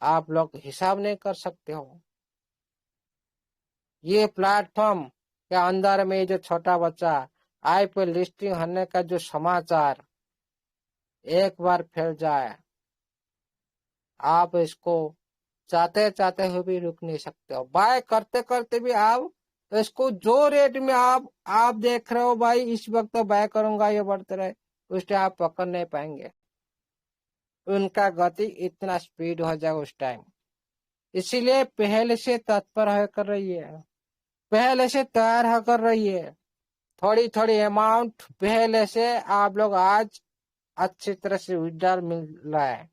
आप लोग हिसाब नहीं कर सकते हो। ये प्लेटफॉर्म के अंदर में जो छोटा बच्चा आईपीओ लिस्टिंग होने का जो समाचार एक बार फैल जाए, आप इसको चाहते चाहते हुए भी रुक नहीं सकते हो। बाय करते करते भी आप इसको जो रेट में आप देख रहे हो भाई इस वक्त तो बाय करूंगा ये बढ़ते रहे, उस टाइम आप पकड़ नहीं पाएंगे। उनका गति इतना स्पीड हो जाए उस टाइम। इसीलिए पहले से तत्पर होकर रहिए, पहले से तैयार होकर रहिए। थोड़ी थोड़ी अमाउंट पहले से आप लोग आज अच्छी तरह से विड्रॉल मिल रहा है,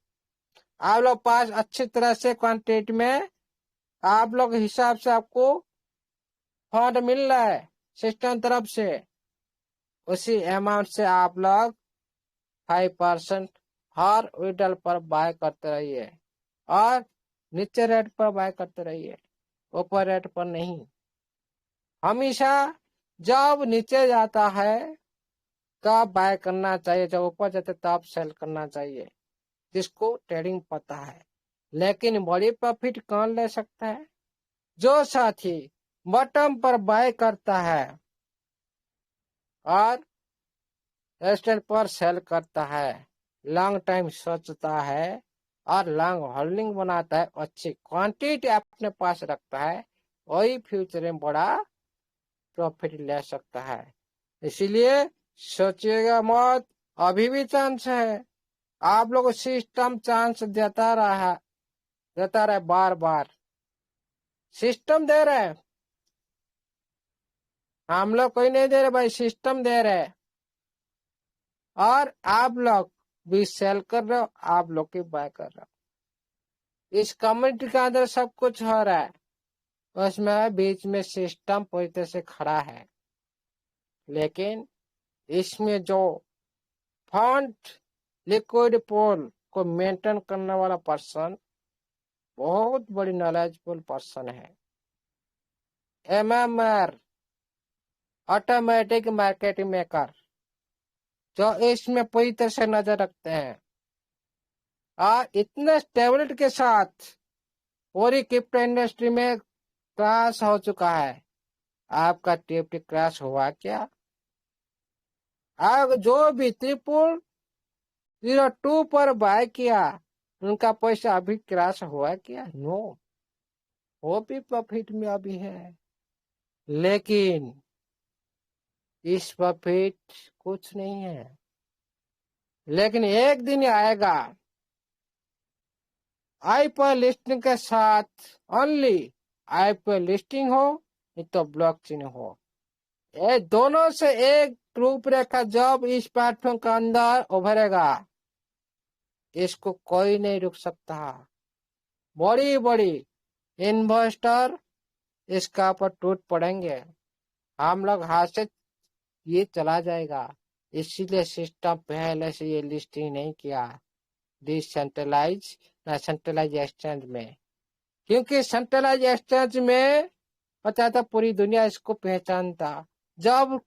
आप लोग पास अच्छी तरह से क्वांटिटी में आप लोग हिसाब से आपको फंड मिल रहा है सिस्टम तरफ से। उसी अमाउंट से आप लोग 5% हर विड्रॉल पर बाय करते रहिए, और नीचे रेट पर बाय करते रहिए, ऊपर रेट पर नहीं। हमेशा जब नीचे जाता है तब बाय करना चाहिए, जब ऊपर जाते तब सेल करना चाहिए, जिसको ट्रेडिंग पता है। लेकिन बड़ी प्रॉफिट कौन ले सकता है? जो साथी बॉटम पर बाय करता है और स्टैंड पर सेल करता है, लॉन्ग टाइम सोचता है और लॉन्ग होल्डिंग बनाता है, अच्छी क्वांटिटी अपने पास रखता है, वही फ्यूचर में बड़ा प्रॉफिट ले सकता है। इसीलिए सोचिएगा मत, अभी भी चांस है। आप लोग सिस्टम चांस देता रहे, बार बार सिस्टम दे रहे हैं। हम लोग कोई नहीं दे रहे भाई, सिस्टम दे रहे हैं, और आप लोग भी सेल कर रहे हो, आप लोग की बाय कर रहे हो। इस कम्युनिटी के अंदर सब कुछ हो रहा है, उसमें बीच में सिस्टम पूरी तरह से खड़ा है। लेकिन इसमें जो फंड लिक्विड पूल को मेंटेन करने वाला पर्सन बहुत बड़ी नॉलेजफुल पर्सन है। एमएमआर, ऑटोमेटिक मार्केट मेकर, जो इसमें पूरी तरह से नजर रखते हैं, और इतने स्टेबिलिटी के साथ पूरी क्रिप्टो इंडस्ट्री में क्रैश हो चुका है। आपका टीएफटी क्रैश हुआ क्या? आप जो भी 0002 पर बाय किया, उनका पैसा अभी क्रैश हुआ क्या? नो, वो भी प्रॉफिट में अभी है। लेकिन इस प्रॉफिट कुछ नहीं है। लेकिन एक दिन आएगा आईपीओ लिस्टिंग के साथ, ओनली आईपीओ लिस्टिंग हो नहीं तो ब्लॉकचेन हो, ये दोनों से एक रूपरेखा जब इस प्लेटफॉर्म के अंदर उभरेगा, इसको कोई नहीं रुक सकता। बड़ी बड़ी इन्वेस्टर इसका ऊपर टूट पड़ेंगे। हम लोग हाथ से ये चला जाएगा। इसीलिए सिस्टम पहले से ये लिस्टिंग नहीं किया डिसेंट्रलाइज ना सेंट्रलाइज एक्सचेंज में, क्योंकि सेंट्रलाइज एक्सचेंज में पता था पूरी दुनिया इसको पहचानता। जब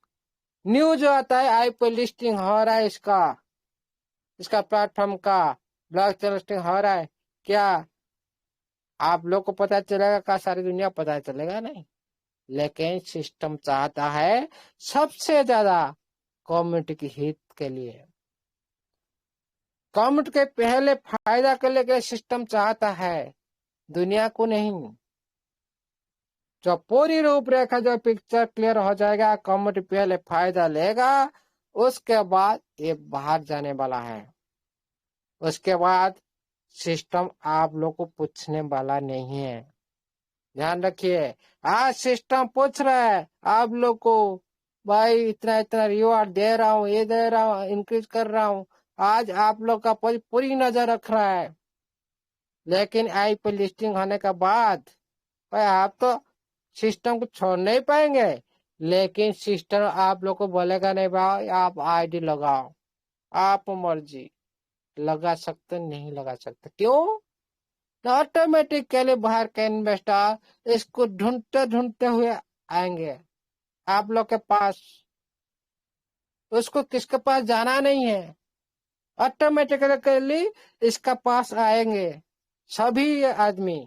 न्यूज आता है आईपी लिस्टिंग हो रहा है इसका प्लेटफॉर्म का ब्लॉक लिस्टिंग हो रहा है, क्या आप लोग को पता चलेगा? क्या सारी दुनिया पता चलेगा? नहीं। लेकिन सिस्टम चाहता है सबसे ज्यादा कम्युनिटी के हित के लिए, कम्युनिटी के पहले फायदा के लिए सिस्टम चाहता है, दुनिया को नहीं। जो पूरी रूपरेखा जो पिक्चर क्लियर हो जाएगा, कम्युनिटी पहले फायदा लेगा, उसके बाद ये बाहर जाने वाला है। उसके बाद सिस्टम आप लोग को पूछने वाला नहीं है। ध्यान रखिए, आज सिस्टम पूछ रहा है आप लोग को, भाई इतना इतना रिवॉर्ड दे रहा हूँ, ये दे रहा हूँ, इंक्रीज कर रहा हूँ। आज आप लोग का पूरी नजर रख रहा है। लेकिन आईपी लिस्टिंग होने के बाद भाई आप तो सिस्टम को छोड़ नहीं पाएंगे। लेकिन सिस्टम आप लोग को बोलेगा नहीं भाई आप आईडी लगाओ, आप मर्जी लगा सकते नहीं लगा सकते। क्यों? तो ऑटोमेटिकली बाहर के इन्वेस्टर इसको ढूंढते ढूंढते हुए आएंगे आप लोग के पास। उसको किसके पास जाना नहीं है, ऑटोमेटिकली इसका पास आएंगे सभी आदमी।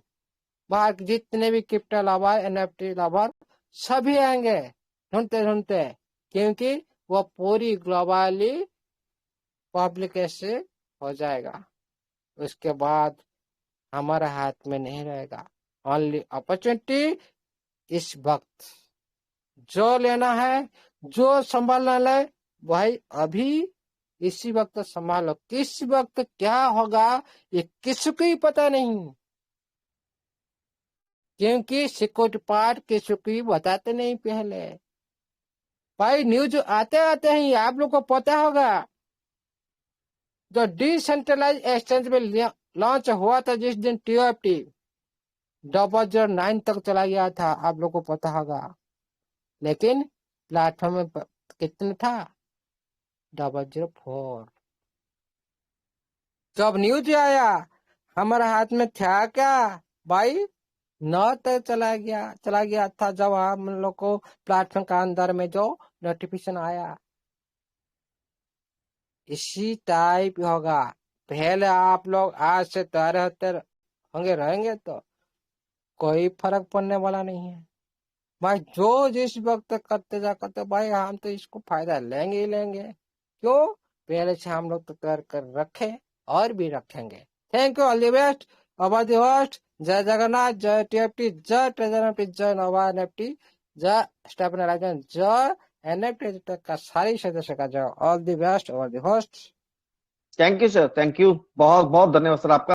बाहर जितने भी क्रिप्टो लवर एनएफटी लवर सभी आएंगे ढूंढते ढूंढते, क्योंकि वो पूरी ग्लोबली पब्लिक से हो जाएगा। उसके बाद हमारे हाथ में नहीं रहेगा। ओनली अपॉर्चुनिटी इस वक्त जो लेना है, जो संभालना है भाई अभी इसी वक्त संभालो। किस वक्त क्या होगा ये किसी को ही पता नहीं, क्योंकि सिक्योरिटी पार्ट किसी को ही बताते नहीं पहले। भाई न्यूज आते आते ही आप लोग को पता होगा, जो डिसेंट्रलाइज एक्सचेंज में लॉन्च हुआ था जिस दिन TOFT 009 तक चला गया था, आप लोग को पता होगा। लेकिन प्लेटफॉर्म में कितने था? 004। जब न्यूज आया हमारे हाथ में था क्या भाई? 9 तक चला गया था जब हम लोग को प्लेटफॉर्म का अंदर में जो नोटिफिकेशन आया। इसी टाइप होगा। पहले आप लोग आज से तैयार होते होंगे रहेंगे तो कोई फर्क पड़ने वाला नहीं है भाई। जो जिस वक्त करते जा करते भाई हम तो इसको फायदा लेंगे ही लेंगे। क्यों? पहले से हम लोग तो तैयार कर रखे और भी रखेंगे। Thank you, all the best. About the host, जय जगन्नाथ, जय TFT, जय ट्रेजर एनएफटी, जय नोवा एनएफटी, जय स्टेफन राजन, जय एनएफटी तक का सारी सदस्य का जय। All the best, over the host. Thank you sir, thank you, बहुत बहुत धन्यवाद सर आपका।